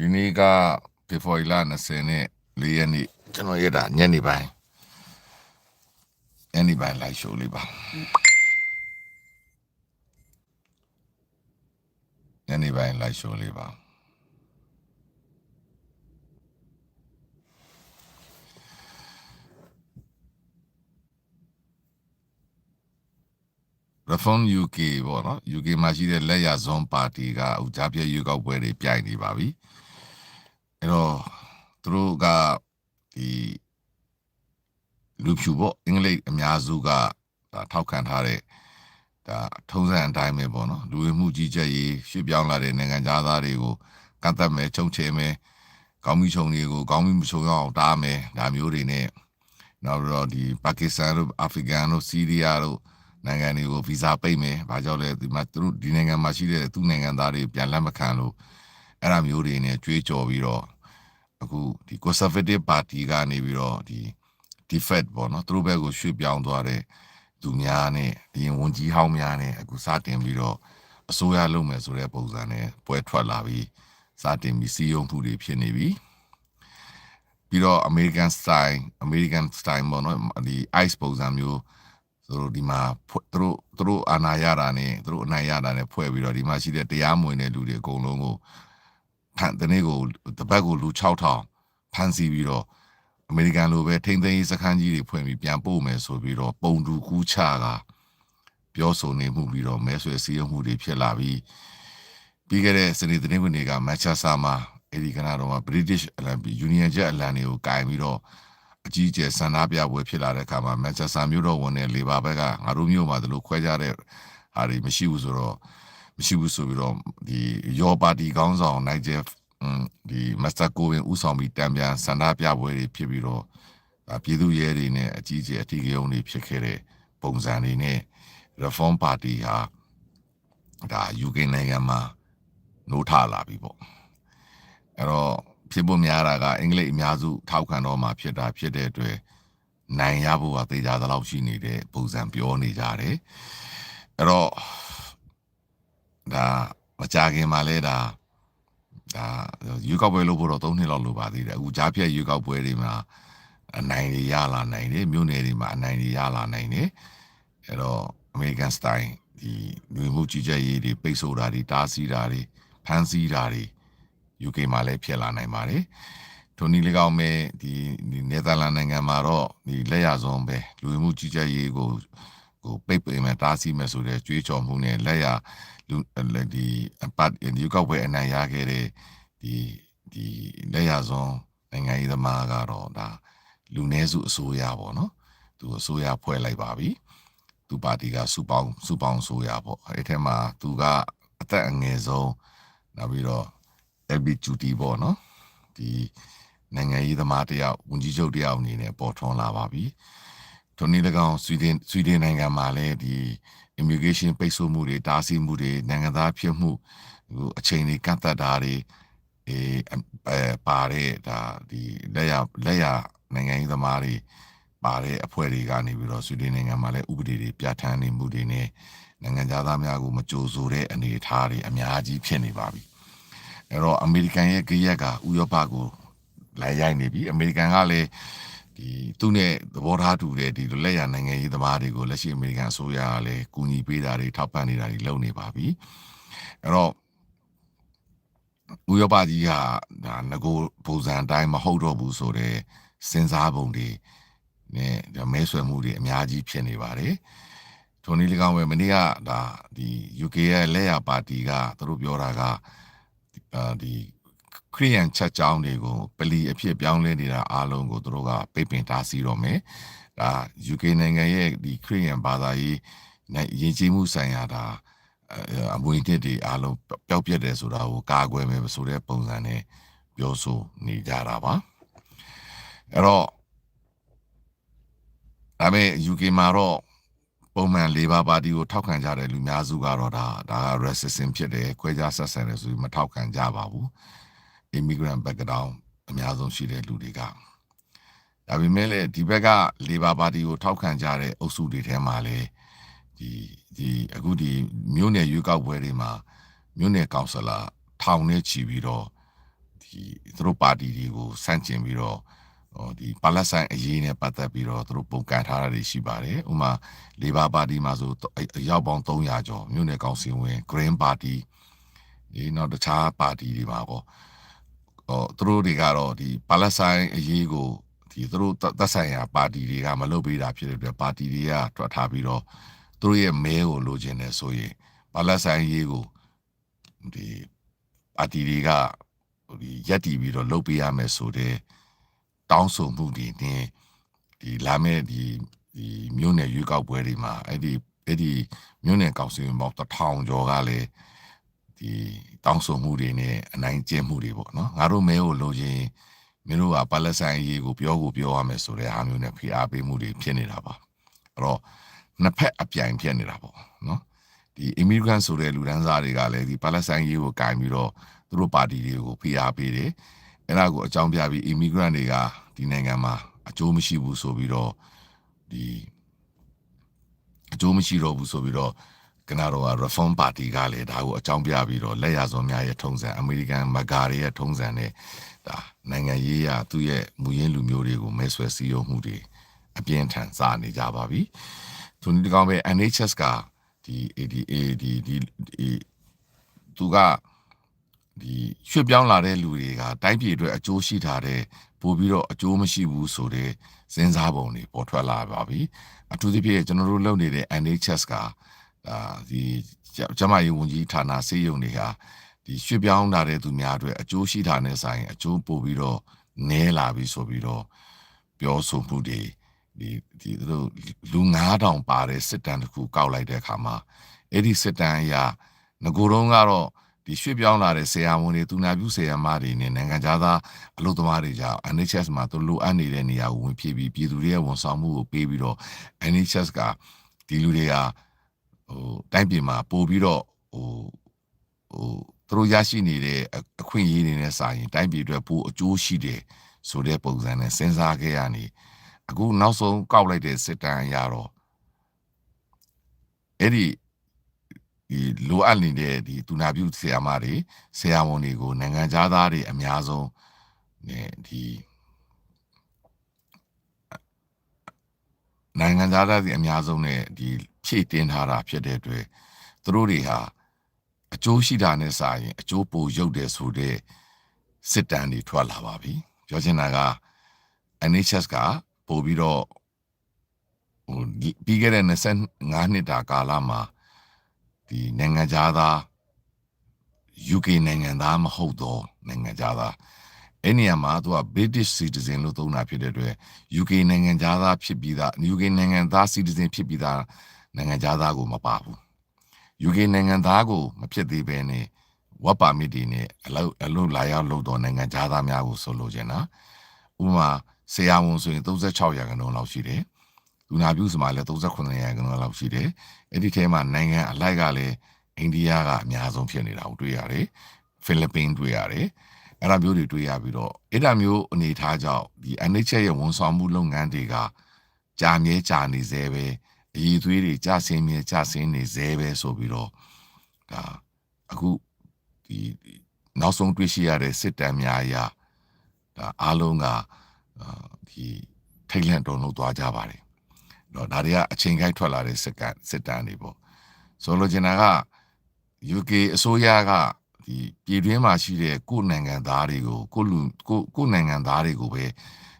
ဒီနေ့ကဖေဖော်ဝါရီလ20နဲ့4ရက်နေ့ကျွန်တော်ရတာညနေပိုင်းလိုက်ရှိုးလေးပါညနေပိုင်းလိုက်ရှိုးလေးပါReform UK ပေါ့နော် UK မှာရှိတဲ့လက်ရဇွန်ပါတီကဥကြားပြည့်ရွေးကောက်ပွဲတွေပြိုင်နေပါပြီအဲ့တော့သူတို့ကဒီလူဖြူပေါ့အင်္ဂလိပ်အများစုကထောက်ခံထားတဲ့ဒါထုံးစံအတိုင်းပဲပေါ့နော်လူဝင်မှုကြီးကြပ်ရေးရွှေ့ပြောင်းလာတဲ့နိုင်ငံသားတွေကိုကန့်သတ်မယ်ချုပ်ချယ်မယ်ကောင်းပြီချုံတွေကိုကောင်းပြီမချုံရအောင်တားမယ်ဒါမျိုးတွေနဲ့နောက်တော့ဒီပါကစ္စတန်တို့အာဖရိကန်တို့ဆီးရီးယားတို့နိုင်ငံတွေကိုဗီဇာပိတ်မယ်။ဘာကြောင့်လဲဒီမှာသူတို့ဒီနိုင်ငံမှာရှိတဲ့သူနိုင်ငံသားတွေပြန်လက်မခံလို့အဲ့ဒါမျိုးတွေနဲ့ကြွေးကြော်ပြီးတော့အခုဒီ Conservative Party ကနေပြီးတော့ဒီ defect ပေါ့နော်သူတို့ဘက်ကိုရွှေ့ပြောင်းသွားတဲ့သူများနဲ့ဒီဝန်ကြီးဟောင်းများနဲ့အခုစတင်ပြီးတော့အစိုးရလုပ်မယ်ဆိုတဲ့ပုံစံနဲ့ပွဲထွက်လာပြီးစတင်ပြီးစီးရုံးမှုတွေဖြစ်နေပြီ။ပြီးတော့ American style ပေါ့နော်ဒီ ice ပုံစံမျိုးသူတို့ဒီမှာသူတို့အာဏာရတာနဲ့သူတို့အနိုင်ရတာနဲ့ဖွဲ့ပြီးတော့ဒီမှာရှိတဲ့တရားမဝင်တဲ့လူတွေအကုန်လုံးကိုတနေ့ကိုတပတ်ကိုလူ6000ဖမ်းဆီးပြီးတော့အမေရိကန်လိုပဲထိန်းသိမ်းရေးစခန်းကြီးတွေဖွင့်ပြီးပြန်ပို့မယ်ဆိုပြီးတော့ပုံတူကူးချကပြောဆိုနေမှုပြီးတော့မဲဆွယ်စည်းရုံးမှုတွေဖြစ်လာပြီးပြီးခဲ့တဲ့စနေသတင်းဝင်တွေကမန်ချက်စတာမှာအဲဒီကနေ့တော့ British Union Jack အလံတွေကိုကင်ပြီးတော့အကြီးကျယ်ဆန္ဒပြပွဲဖြစ်လာတဲ့အခါမှာမန်ချက်စတာမြို့တော်ဝန်နဲ့လေဘာဘက်ကငါတို့မြို့မှာတို့ခွဲကြတဲ့ဟာတွေမရှိဘူးဆိုပြီးတော့ဒီယောပါတီခေါင်းဆောင်နိုင်ဂျက်ဒီမစ္စတာကိုဝင်ဦးဆောင်ပြီးတံပြန်ဆန္ဒပြပွဲတွေဖြစ်ပြီးတော့ပြည်သူရဲတွေနဲ့အကြီးကျယ်အထီးကျုံတွေဖြစ်ခဲ့တဲ့ပုံစံတွေနဲ့ Reform Party ဟာဒါ UK နိုင်ငံမှာနိုးထလာပြီပေါ့အဲ့တော့ဖြစ်ဖို့များတာကအင်္ဂလိပ်အများစုထောက်ခံတော့မှဖြစ်တဲ့အတွက်နိုင်ရဖို့ကသေချာသလောက်ရှိနေတဲ့ပုံစံပြောနေကြတယ်အဲ့တော့ဒါမကြခင်မှာလဲဒါရွေးကောက်ပွဲလုပ်ဖို့တော့3နှစ်လောက်လိုပါသေးတယ်အခုကြားဖြတ်ရွေးကောက်ပွဲတွေမှာအနိုင်တွေရလာနိုင်တယ်မြို့နယ်တွေမှာအနိုင်တွေရလာနိုင်တယ်အဲ့တော့ American style ဒီလူမှုကြီးကြပ်ရေးတွေပိတ်ဆို့တာတွေတားဆီးတာတွေဖမ်းဆီးတာတွေ UK မှာလည်းဖြစ်လာနိုင်ပါတယ်ထိုနည်း၎င်းပဲဒီနယ်သာလန်နိုင်ငံမှာတော့ဒီလက်ရစွန်းပဲလူမှုကြီးကြပ်ရေးကိုပိတ်ပင်မယ်တားဆီးမယ်ဆိုတဲ့ကြွေးကြော်မှုနဲ့လက်ရဒီယူကောက်ပွဲအနိုင်ရခဲ့တဲ့ဒီလက်ရစွန်းနိုင်ငံရေးသမားကတော့ဒါလူနည်းစုအစိုးရပေါ့နော်သူအစိုးရဖွဲ့လိုက်ပါပြီသူပါတီကစုပေါင်းအစိုးရပေါ့အဲ့ထဲမှာသူကအသက်အငယ်ဆုံးနောက်ပြီးတော့ LBGT ပေါ့နော်ဒီနိုင်ငံရေးသမားတယောက်ဝန်ကြီးချုပ်တယောက်အနေနဲ့ပေါ်ထွန်းလာပါပြီထိုနည်း၎င်းဆွီဒင်နိုင်ငံမှာလည်းဒီ immigration ပိတ်ဆို့မှုတွေတားဆီးမှုတွေနိုင်ငံသားဖြစ်မှုအချိန်တွေကန့်သတ်တာတွေပါတဲ့ဒါဒီလက်ရနိုင်ငံရေးသမားတွေပါတဲ့အဖွဲ့တွေကနေပြီးတော့ဆွီဒင်နိုင်ငံမှာလည်းဥပဒေတွေပြဋ္ဌာန်းနေမှုတွေနဲ့နိုင်ငံသားများကိုမကြိုဆိုတဲ့အနေအထားတွေအများကြီးဖြစ်နေပါပြီအဲ့တော့အမေရိကန်ရဲ့ကြရက်ကဥရောပကိုလိုက်ရိုက်နေပြီအမေရိကန်ကလည်းဒီသူ့နဲ့သဘောထားတူတဲ့ဒီလက်ရနိုင်ငံရေးသမားတွေကိုလက်ရှိအမေရိကန်အစိုးရကလည်းကူညီပေးတာတွေထောက်ပံ့နေတာတွေလုပ်နေပါပြီအဲ့တော့ဥရောပကြီးကဒါငကိုပုံစံအတိုင်းမဟုတ်တော့ဘူးဆိုတော့စဉ်းစားပုံတွေနဲ့မဲဆွယ်မှုတွေအများကြီးဖြစ်နေပါတယ်ထိုနည်း၎င်းပဲမနေ့ကဒါဒီ UK ရဲ့လက်ရပါတီကသူတို့ပြောတာကဒီခရီးယန်ချက်ကြောင်းတွေကိုပလီအဖြစ်ပြောင်းလဲနေတာအားလုံးကိုသူတို့ကပိတ်ပင်တားဆီးတော့မယ်ဒါ UK နိုင်ငံရဲ့ဒီခရီးယန်ဘာသာရေးယဉ်ကျေးမှုဆိုင်ရာဒါအမွေအနှစ်တွေအားလုံးပျောက်ပြက်တယ်ဆိုတာကိုကာကွယ်မယ်ဆိုတဲ့ပုံစံနဲ့ပြောဆိုနေကြတာပါအဲ့တော့ဒါပေမဲ့ UK မှာတော့ပုံမှန် Labour Party ကိုထောက်ခံကြတဲ့လူများစုကတော့ဒါက racism ဖြစ်တယ်ခွဲခြားဆက်ဆံတယ်ဆိုပြီးမထောက်ခံကြပါဘူး immigrant background အများဆုံးရှိတဲ့လူတွေကဒါပေမဲ့လည်းဒီဘက်က Labour Party ကိုထောက်ခံကြတဲ့အုပ်စုတွေထဲမှာလည်းဒီအခုဒီမြို့နယ်ရွေးကောက်ပွဲတွေမှာမြို့နယ်ကောင်ဆယ်လာထောင်နဲ့ချီပြီးတော့ဒီ သူတို့ပါတီတွေကိုစန့်ကျင်ပြီးတော့ဒီပါလက်ဆိုင်အရေးနဲ့ပတ်သက်ပြီးတော့သူတို့ပုံကန်ထားတာတွေရှိပါတယ်ဥမာလေဘာပါတီမှာဆိုအယောက်ပေါင်း300ကျော်မြို့နယ်ကောင်စီဝင် Green Party ဒီနောက်တခြားပါတီတွေမှာပေါ့သူတို့တွေကတော့ဒီပါလက်ဆိုင်အရေးကိုဒီသူတို့သက်ဆိုင်ရာပါတီတွေကမလုပ်ပေးတာဖြစ်တဲ့အတွက်ပါတီတွေကထွက်ထားပြီးတော့သူတို့ရဲ့မဲကိုလိုချင်တယ်ဆိုရင်ပါလက်ဆိုင်အရေးကိုဒီပါတီတွေကဒီရက်တီပြီးတော့လုပ်ပေးရမယ်ဆိုတဲ့တောင်းဆိုမှုတွေနဲ့ဒီလာမဲ့ဒီမြို့နယ်ရွေးကောက်ပွဲတွေမှာအဲ့ဒီမြို့နယ်ကောင်စီဝင်ပေါင်း1000ကျော်ကလည်းဒီတောင်းဆိုမှုတွေနဲ့အနိုင်ကျင့်မှုတွေပေါ့နော်ငါတို့မဲကိုလိုချင်မင်းတို့ကပါလက်ဆိုင်အရေးကိုပြောရမယ်ဆိုတဲ့အားမျိုးနဲ့ဖိအားပေးမှုတွေဖြစ်နေတာပါအဲ့တော့နှစ်ဖက်အပြိုင်ဖြစ်နေတာပေါ့နော်ဒီ immigrant ဆိုတဲ့လူဒန်းစားတွေကလည်းဒီပါလက်ဆိုင်အရေးကိုကင်ပြီးတော့သူတို့ပါတီတွေကိုဖိအားပေးတယ်အဲ့ဒါကိုအကြောင်းပြပြီး immigrant တွေကဒီနိုင်ငံမှာအကျိုးမရှိဘူးဆိုပြီးတော့ဒီအကျိုးမရှိတော့ဘူးဆိုပြီးတော့ကနတော့ reform party ကလည်းဒါကိုအကြောင်းပြပြီးတော့လက်ရစွန်များရဲ့ထုံးစံ American မဂါတွေရဲ့ထုံးစံနဲ့ဒါနိုင်ငံရေးရသူ့ရဲ့မူရင်းလူမျိုးတွေကိုမဲဆွယ်စည်းရုံးမှုတွေအပြင်းထန်စနေကြပါပြီသူဒီကောင်ပဲ NHS ကဒီသူကဒီရွှေ့ပြောင်းလာတဲ့လူတွေကတိုင်းပြည်အတွက်အကျိုးရှိထားတဲ့ပို့ပြီးတော့အကျိုးမရှိဘူးဆိုတဲ့စဉ်းစားပုံတွေပေါ်ထွက်လာပါပြီအထူးသဖြင့်ကျွန်တော်တို့လုပ်နေတဲ့ NHS ကဒီကျမရေးဝန်ကြီးဌာနစေယုံတွေဟာဒီရွှေ့ပြောင်းလာတဲ့သူများအတွက်အကျိုးရှိတာနဲ့ဆိုင်အကျိုးပို့ပြီးတော့နည်းလာပြီဆိုပြီးတော့ပြောဆိုမှုတွေဒီတို့လူ9000ပါတဲ့စစ်တမ်းတစ်ခုကောက်လိုက်တဲ့အခါမှာအဲ့ဒီစစ်တမ်းအရငကိုယ်တော့ကတော့ဒီရွှေ့ပြောင်းလာတဲ့ဆရာဝန်တွေသူနာပြုဆရာမတွေနဲ့နိုင်ငံသားအလုပ်သမားတွေကြောင့် NHS မှာသူလိုအပ်နေတဲ့နေရာကိုဝင်ဖြည့်ပြီးပြည်သူတွေရဲ့ဝန်ဆောင်မှုကိုပေးပြီးတော့ NHS ကဒီလူတွေကတိုင်းပြည်မှာပို့ပြီးတော့သူတို့ရရှိနေတဲ့အခွင့်အရေးတွေနဲ့စာရင်တိုင်းပြည်အတွက်ပိုအကျိုးရှိတယ်ဆိုတဲ့ပုံစံနဲ့စဉ်းစားခဲ့ရနေအခုနောက်ဆုံးကောက်လိုက်တဲ့စစ်တမ်းအရတော့အဲ့ဒီလိုအပ်နေတဲ့ဒီသူနာပြုဆရာမတွေဆရာဝန်တွေကိုနိုင်ငံသားတွေအများဆုံးနဲ့ဒီနိုင်ငံသားတွေအများဆုံးနဲ့ဒီဖြည့်တင်ထားတာဖြစ်တဲ့အတွက်သူတို့တွေဟာအကျိုးရှိတာနဲ့စာရင်အကျိုးပိုရုပ်တယ်ဆိုတဲ့စစ်တမ်းတွေထွက်လာပါပြီပြောချင်တာက NHS ကပို့ပြီးတော့ပြီးခဲ့တဲ့25နှစ်တာကာလမှာဒီနိုင်ငံသား UK နိုင်ငံသားမဟုတ်တော့နိုင်ငံသားအဲ့နေရာမှာသူက British citizen လို့သုံးတာဖြစ်တဲ့အတွက် UK နိုင်ငံသားဖြစ်ပြီးသား UK နိုင်ငံသား citizen ဖြစ်ပြီးသားနိုင်ငံသားကိုမပါဘူး UK နိုင်ငံသားကိုမဖြစ်သေးဘဲနဲ့ work permit တွေနဲ့အလုပ်လာရောက်လုပ်တော့နိုင်ငံသားများကိုဆိုလိုချင်တာဥပမာဆရာဝန်ဆိုရင်36%လောက်ရှိတယ်လူနာပြုစမှာလည်း39%လောက်ရှိတယ်အဲ့ဒီထဲမှာနိုင်ငံအလိုက်ကလည်းအိန္ဒိယကအများဆုံးဖြစ်နေတာကိုတွေ့ရတယ်ဖိလစ်ပင်းတွေ့ရတယ်အဲ့ဒါမျိုးတွေတွေ့ရပြီးတော့အဲ့ဒါမျိုးအနေထားကြောင့်ဒီ NHS ရဲ့ဝန်ဆောင်မှုလုပ်ငန်းတွေကကြာမြဲကြာနေသေးပဲအည်သွေးတွေကြာဆင်းနေသေးပဲဆိုပြီးတော့ဒါအခုဒီနောက်ဆုံးတွေ့ရှိရတဲ့စစ်တမ်းများအရဒါအားလုံးကဒီထိတ်လန့်တုန်လှုပ်သွားကြပါတယ်တော့ဒါတွေကအချိန်ခိုက်ထွက်လာတဲ့စစ်တမ်းတွေပေါ့ဆိုလိုချင်တာက UK အစိုးရကဒီပြည်တွင်းမှာရှိတဲ့ကိုယ်နိုင်ငံသားတွေကိုကိုယ်နိုင်ငံသားတွေကိုပဲ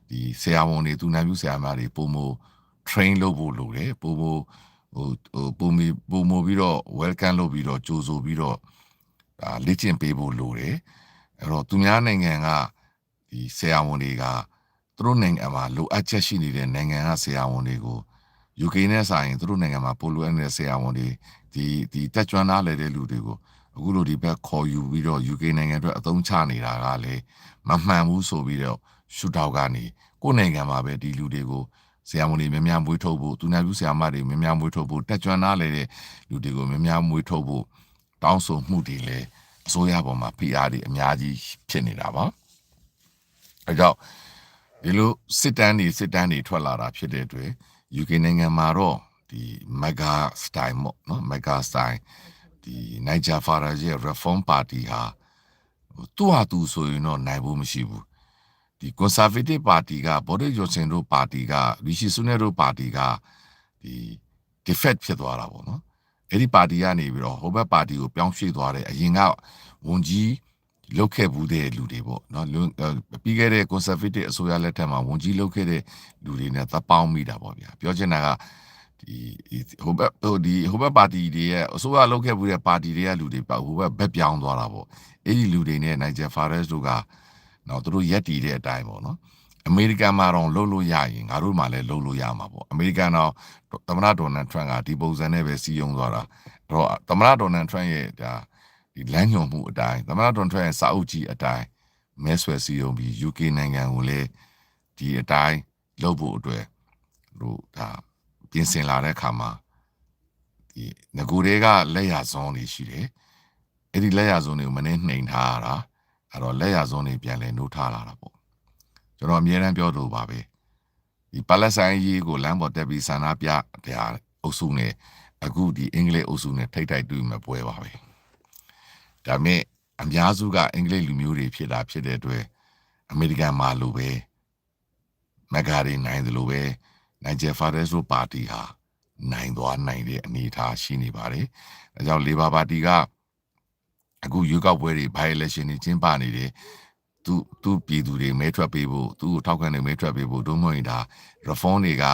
ဒီဆရာဝန်တွေသူနာပြုဆရာမတွေပုံမ train လုပ်ဖို့လိုတယ်ပုံမပြီးတော့ welcome လုပ်ပြီးတော့ကြိုဆိုပြီးတော့လေ့ကျင့်ပေးဖို့လိုတယ်အဲ့တော့သူများနိုင်ငံကဒီဆရာဝန်တွေကသူတို့နိုင်ငံမှာလိုအပ်ချက်ရှိနေတဲ့နိုင်ငံကဆရာဝန်တွေကို UK နဲ့ဆိုင်ရင်သူတို့နိုင်ငံမှာပိုလိုအပ်နေတဲ့ဆရာဝန်တွေဒီတက်ကြွနားလေတဲ့လူတွေကိုအခုလိုဒီဘက်ခေါ်ယူပြီးတော့ UK နိုင်ငံအတွက်အသုံးချနေတာကလည်းမမှန်ဘူးဆိုပြီးတော့ရှုထောက်ကနေကိုယ်နိုင်ငံမှာပဲဒီလူတွေကိုဆရာဝန်တွေများများမွေးထုတ်ဖို့သူနာပြုဆရာမတွေများများမွေးထုတ်ဖို့တက်ကြွနားလေတဲ့လူတွေကိုများများမွေးထုတ်ဖို့တောင်းဆိုမှုတွေလည်းအစိုးရပေါ်မှာဖိအားတွေအများကြီးဖြစ်နေတာပါအဲကြောင့်ဒီလိုစစ်တမ်းတွေထွက်လာတာဖြစ်တဲ့အတွက် UK နိုင်ငံမှာတော့ဒီ mega style ပေါ့နော် mega style ဒီ Nigel Farage ရဲ့ reform party ဟာ သူ့ဟာသူဆိုရင်တော့နိုင်ဖို့မရှိဘူးဒီ conservative party က Boris Johnson တို့ party က Rishi Sunak တို့ party ကဒီ defect ဖြစ်သွားတာပေါ့နော်အဲ့ဒီ party ကနေပြီးတော့ဟိုဘက် party ကိုပြောင်းရွှေ့သွားတယ်အရင်ကဝန်ကြီးလုတ်ခဲ့ဘူးတဲ့လူတွေပေါ့နော်ပြီးခဲ့တဲ့ conservative အစိုးရလက်ထက်မှာဝန်ကြီးလုတ်ခဲ့တဲ့လူတွေနဲ့သပေါင်းမိတာပေါ့ဗျာပြောချင်တာကဒီဟိုဘက်ပါတီတွေရဲ့အစိုးရလုတ်ခဲ့ဘူးတဲ့ပါတီတွေကလူတွေပေါ့ဟိုဘက်ပြောင်းသွားတာပေါ့အဲ့ဒီလူတွေနဲ့နိုင်ဂျယ်ဖာရက်စ်တို့ကနော်သူတို့ရက်တီတဲ့အတိုင်းပေါ့နော်အမေရိကန်မှာတော့လှုပ်လို့ရရင်ငါတို့မှလည်းလှုပ်လို့ရမှာပေါ့အမေရိကန်တော့သမ္မတဒေါ်နယ်ထရန့်ကဒီပုံစံနဲ့ပဲစီယုံသွားတာတော့သမ္မတဒေါ်နယ်ထရန့်ရဲ့ဒါဒီလမ်းညွှန်မှုအတိုင်းသမ္မတဒေါ်နယ်ထရန့်ရဲ့စာအုပ်ကြီးအတိုင်းမဲဆွယ်စီယုံပြီး UK နိုင်ငံကိုလည်းဒီအတိုင်းလှုပ်ဖို့အတွက်တို့ဒါပြင်ဆင်လာတဲ့အခါမှာဒီငကူတွေကလက်ရစွန်းတွေရှိတယ်အဲ့ဒီလက်ရစွန်းတွေကိုမနေ့နှိမ်ထားရတာအဲ့တော့လက်ရစွန်းတွေပြန်လဲနှုတ်ထားလာတာပေါ့ကျွန်တော်အမြဲတမ်းပြောလို့ပါပဲဒီပါလက်ဆိုင်ကြီးကိုလမ်းပေါ်တက်ပြီးဆန္ဒပြတဲ့အုပ်စုနဲ့အခုဒီအင်္ဂလိပ်အုပ်စုနဲ့ထိတ်တွေ့မှာပွဲပါပဲဒါမဲ့အများစုကအင်္ဂလိပ်လူမျိုးတွေဖြစ်တာဖြစ်တဲ့အတွက်အမေရိကန်မှာလိုပဲမဂါရီနိုင်တယ်လို့ပဲနိုင်ဂျယ်ဖာရက်စ်ပါတီဟာနိုင်သွားနိုင်တဲ့အနေအထားရှိနေပါတယ်ဒါကြောင့်လေဘာပါတီကအခုရွေးကောက်ပွဲတွေ by election တွေကျင်းပနေတယ်သူပြည်သူတွေမဲထွက်ပေးဖို့သူ့ကိုထောက်ခံနေမဲထွက်ပေးဖို့တို့မဟုတ်ရင်ဒါ reform တွေက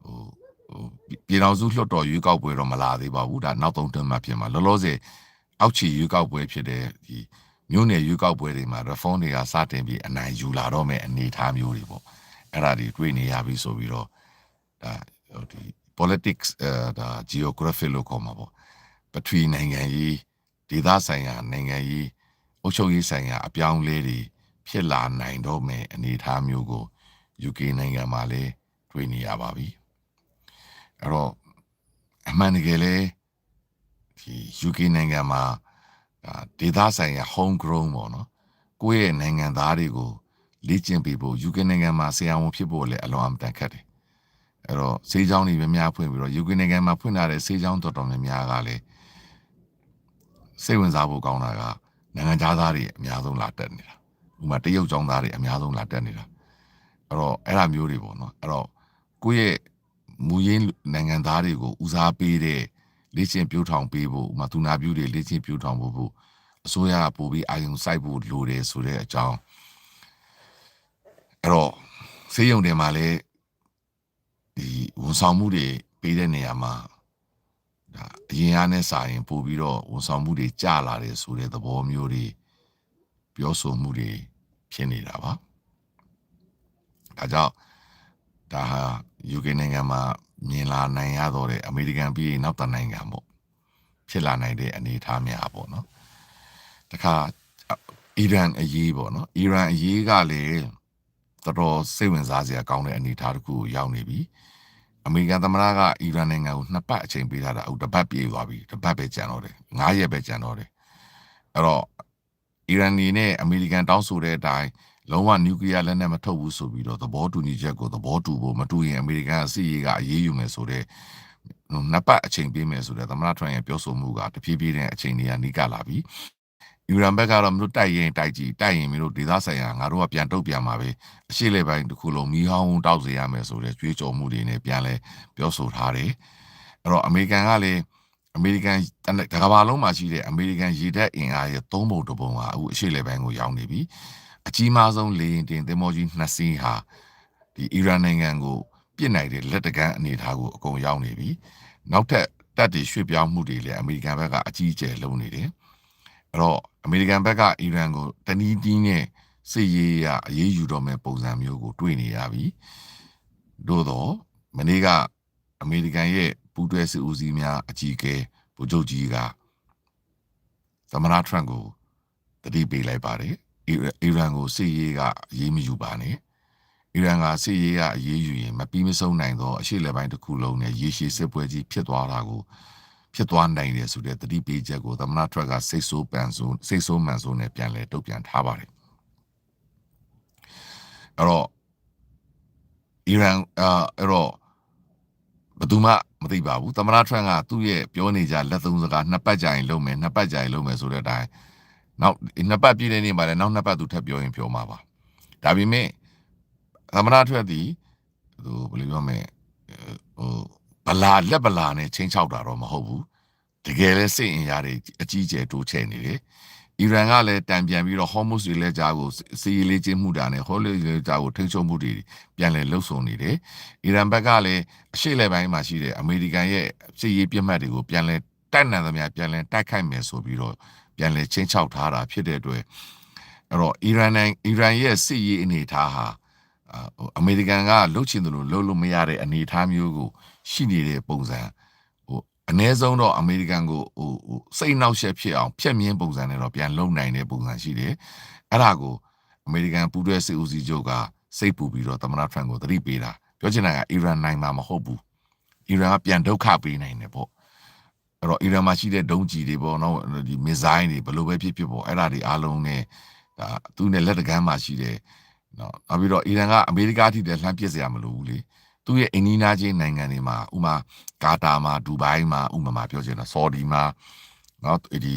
ဟိုပြည်တော်စုလွှတ်တော်ရွေးကောက်ပွဲတော့မလာသေးပါဘူးဒါနောက်3နှစ်မှဖြစ်မှာလောလောဆယ်အောက်ခြေရွေးကောက်ပွဲဖြစ်တဲ့ဒီမြို့နယ်ရွေးကောက်ပွဲတွေမှာ reform တွေကစတင်ပြီးအနိုင်ယူလာတော့မဲ့အနေအထားမျိုးတွေပေါ့အဲ့ဒါတွေတွေ့နေရပြီဆိုပြီးတော့ဒါဒီ politics ဒါ geography လို့ခေါ်မှာပေါ့ပထဝီနိုင်ငံရေးဒေသဆိုင်ရာနိုင်ငံရေးအုပ်ချုပ်ရေးဆိုင်ရာအပြောင်းလဲတွေဖြစ်လာနိုင်တော့မယ်အနေအထားမျိုးကို UK နိုင်ငံမှာလည်းတွေ့နေရပါပြီအဲ့တော့အမှန်တကယ်လဲဒီ UK နိုင်ငံမှာဒေသဆိုင်ရာ home grown ပေါ့နော်ကိုယ့်ရဲ့နိုင်ငံသားတွေကိုလေ့ကျင့်ပေးဖို့ UK နိုင်ငံမှာဆရာဝန်ဖြစ်ဖို့လည်းအလွန်အမတန်ခက်တယ်အဲ့တော့ဆေးကျောင်းတွေများများဖွင့်ပြီးတော့ UK နိုင်ငံမှာဖွင့်လာတဲ့ဆေးကျောင်းတော်တော်များများကလည်းစိတ်ဝင်စားဖို့ကောင်းတာကနိုင်ငံသားတွေအများဆုံးလာတက်နေတာဥပမာတရုတ်ကျောင်းသားတွေအများဆုံးလာတက်နေတာအဲ့တော့အဲ့ဒါမျိုးတွေပေါ့နော်အဲ့တော့ကိုယ့်ရဲ့မူရင်းနိုင်ငံသားတွေကိုဦးစားပေးတဲ့လေ့ကျင့်ပြိုးထောင်ပေးဖို့ဥပမာသူနာပြုတွေလေ့ကျင့်ပြိုးထောင်ဖို့အစိုးရပို့ပြီးအာရုံစိုက်ဖို့လိုတယ်ဆိုတဲ့အကြောင်းအဲ့တော့ဆေးရုံတွေမှာလည်းဒီဝန်ဆောင်မှုတွေပေးတဲ့နေရာမှာဒါအရင်အားနဲ့စာရင်ပို့ပြီးတော့ဝန်ဆောင်မှုတွေကျလာတယ်ဆိုတဲ့သဘောမျိုးတွေပြောဆိုမှုတွေဖြစ်နေတာပါဒါကြောင့်ဒါဟာ UK နိုင်ငံမှာမြင်လာနိုင်ရတော့တဲ့အမေရိကန်ပြည်နောက်တနိုင်ငံပေါ့ဖြစ်လာနိုင်တဲ့အနေအထားများပေါ့နော်တခါအီရန်အရေးပေါ့နော်အီရန်အရေးကလည်းတော်တော်စိတ်ဝင်စားစရာကောင်းတဲ့အနေအထားတစ်ခုကိုရောက်နေပြီအမေရိကန်သမ္မတကအီရန်နိုင်ငံကို2ပတ်အချိန်ပေးထားတာအခုတစ်ပတ်ပြေးသွားပြီတစ်ပတ်ပဲကြံတော့တယ်9ရက်ပဲကြံတော့တယ်အဲ့တော့အီရန်နေနဲ့အမေရိကန်တောင်းဆိုတဲ့အတိုင်းလုံးဝနျူကလ িয়ার လက်နက်မထုတ်ဘူးဆိုပြီးတော့သဘောတူညီချက်ကိုသဘောတူဖို့မတူရင်အမေရိကန်အစီအရေးကအရေးယူမယ်ဆိုတဲ့2ပတ်အချိန်ပေးမယ်ဆိုတဲ့သမ္မတထရန့်ရဲ့ပြောဆိုမှုကတဖြည်းဖြည်းနဲ့အချိန်တွေကနီးကပ်လာပြီအီရန်ဘက်ကတော့မင်းတို့တိုက်ရင်တိုက်ကြည့်တိုက်ရင်မင်းတို့ဒေသဆိုင်ရာငါတို့ကပြန်တုတ်ပြန်မှာပဲအရှိလေပိုင်းတစ်ခုလုံးမီးဟောင်းတောက်စေရမယ်ဆိုတဲ့ကြွေးကြော်မှုတွေနဲ့ပြန်လဲပြောဆိုထားတယ်အဲ့တော့အမေရိကန်ကလည်းအမေရိကန်တကမ္ဘာလုံးမှာရှိတဲ့အမေရိကန်ရေတပ်အင်အားရဲ့3ပုံ1ပုံဟာအခုအရှိလေပိုင်းကိုရောက်နေပြီအကြီးမားဆုံးလေယာဉ်တင်သင်္ဘောကြီး2စီးဟာဒီအီရန်နိုင်ငံကိုပြစ်နိုင်တဲ့လက်တကမ်းအနေအထားကိုအကုန်ရောက်နေပြီနောက်ထပ်တပ်တွေရွှေ့ပြောင်းမှုတွေလည်းအမေရိကန်ဘက်ကအကြီးအကျယ်လုပ်နေတယ်အဲ့တော့အမေရိကန်ဘက်ကအီရန်ကိုတနည်းတီးနဲ့စစ်ရေးရအရေးယူတော့မဲ့ပုံစံမျိုးကိုတွေ့နေရပြီသို့တော့မနေ့ကအမေရိကန်ရဲ့ပူးတွဲစစ်ဦးစီးများအကြီးအကဲဗိုလ်ချုပ်ကြီးကသမ္မတထရန့်ကိုတတိပေးလိုက်ပါတယ်အီရန်ကိုစစ်ရေးကအရေးမယူပါနဲ့အီရန်ကစစ်ရေးကအရေးယူရင်မပြီးမဆုံးနိုင်သောအရှေ့လက်ပိုင်းတစ်ခုလုံးနဲ့ရေရှည်စစ်ပွဲကြီးဖြစ်သွားတာကိုဖြစ်သွားနိုင်တယ်ဆိုတဲ့တတိပေးချက်ကိုသမ္မတထရန့်ကစိတ်ဆိုးမှန်ဆိုးနဲ့ပြန်လဲတုတ်ပြန်ထားပါတယ်အဲ့တော့အီရန်အဲ့တော့ဘယ်သူမှမသိပါဘူးသမ္မတထရန့်ကသူ့ရဲ့ပြောနေကြလက်သုံးစကား2ပတ်ကြာရင်လုပ်မယ်2ပတ်ကြာရင်လုပ်မယ်ဆိုတဲ့အတိုင်း နောက်နှစ်ပတ်ပြည့်တဲ့နေ့မှာလည်းနောက်နှစ်ပတ်သူထပ်ပြောရင်ပြောမှာပါဒါပေမဲ့သမဏထွက်သည်သူဘယ်လိုပြောမလဲဟိုဗလာလက်ဗလာနဲ့ချင်းချောက်တာတော့မဟုတ်ဘူးတကယ်လဲစိတ်အင်အားတွေအကြီးကျယ်တိုးချဲ့နေတယ်အီရန်ကလည်းတံပြန်ပြီးတော့ဟော်မုစ်တွေလည်းကြားကိုစီးလေးချင်းမှုတာနဲ့ဟော်လေးလည်းကြားကိုထိန်းချုပ်မှုတွေပြန်လည်လှုပ်ဆောင်နေတယ်အီရန်ဘက်ကလည်းအရှေ့လက်ပိုင်းမှာရှိတဲ့အမေရိကန်ရဲ့စစ်ရေးပြစ်မှတ်တွေကိုပြန်လည်တိုက်နှံသမျှပြန်လည်တိုက်ခိုက်မယ်ဆိုပြီးတော့ပြန်လည်ချင်းချောက်ထားတာဖြစ်တဲ့အတွက်အဲ့တော့အီရန်ရဲ့စစ်ရေးအနေအထားဟာအမေရိကန်ကလှုပ်ချင်တယ်လို့လှုပ်လို့မရတဲ့အနေအထားမျိုးကိုရှိနေတဲ့ပုံစံအ ਨੇ ဆုံးတော့အမေရိကန်ကိုစိတ်နှောက်ယှက်ဖြစ်အောင်ဖျက်မြင်းပုံစံနဲ့တော့ပြန်လုံနိုင်တဲ့ပုံစံရှိတယ်အဲ့ဒါကိုအမေရိကန်ပူးတွဲစစ်ဦးစီးချုပ်ကစိတ်ပူပြီးတော့သမ္မတထရန့်ကိုသတိပေးတာပြောချင်တာကအီရန်နိုင်မှာမဟုတ်ဘူးအီရန်ကပြန်ဒုက္ခပေးနိုင်တယ်ပေါ့အဲ့တော့အီရန်မှာရှိတဲ့ဒုံးကျည်တွေပေါ့နော်ဒီမစ်ဇိုင်းတွေဘယ်လိုပဲဖြစ်ဖြစ်ပေါ့အဲ့ဒါတွေအားလုံးနဲ့ဒါသူနဲ့လက်တကမ်းမှာရှိတဲ့နော်နောက်ပြီးတော့အီရန်ကအမေရိကအထိတည်းလှမ်းပစ်စရာမလိုဘူးလေသူ့ရဲ့အင်နီနာချင်းနိုင်ငံတွေမှာဥမာကာတာမှာဒူဘိုင်းမှာဥမာပြောချင်တာဆော်ဒီမှာနော်ဒီ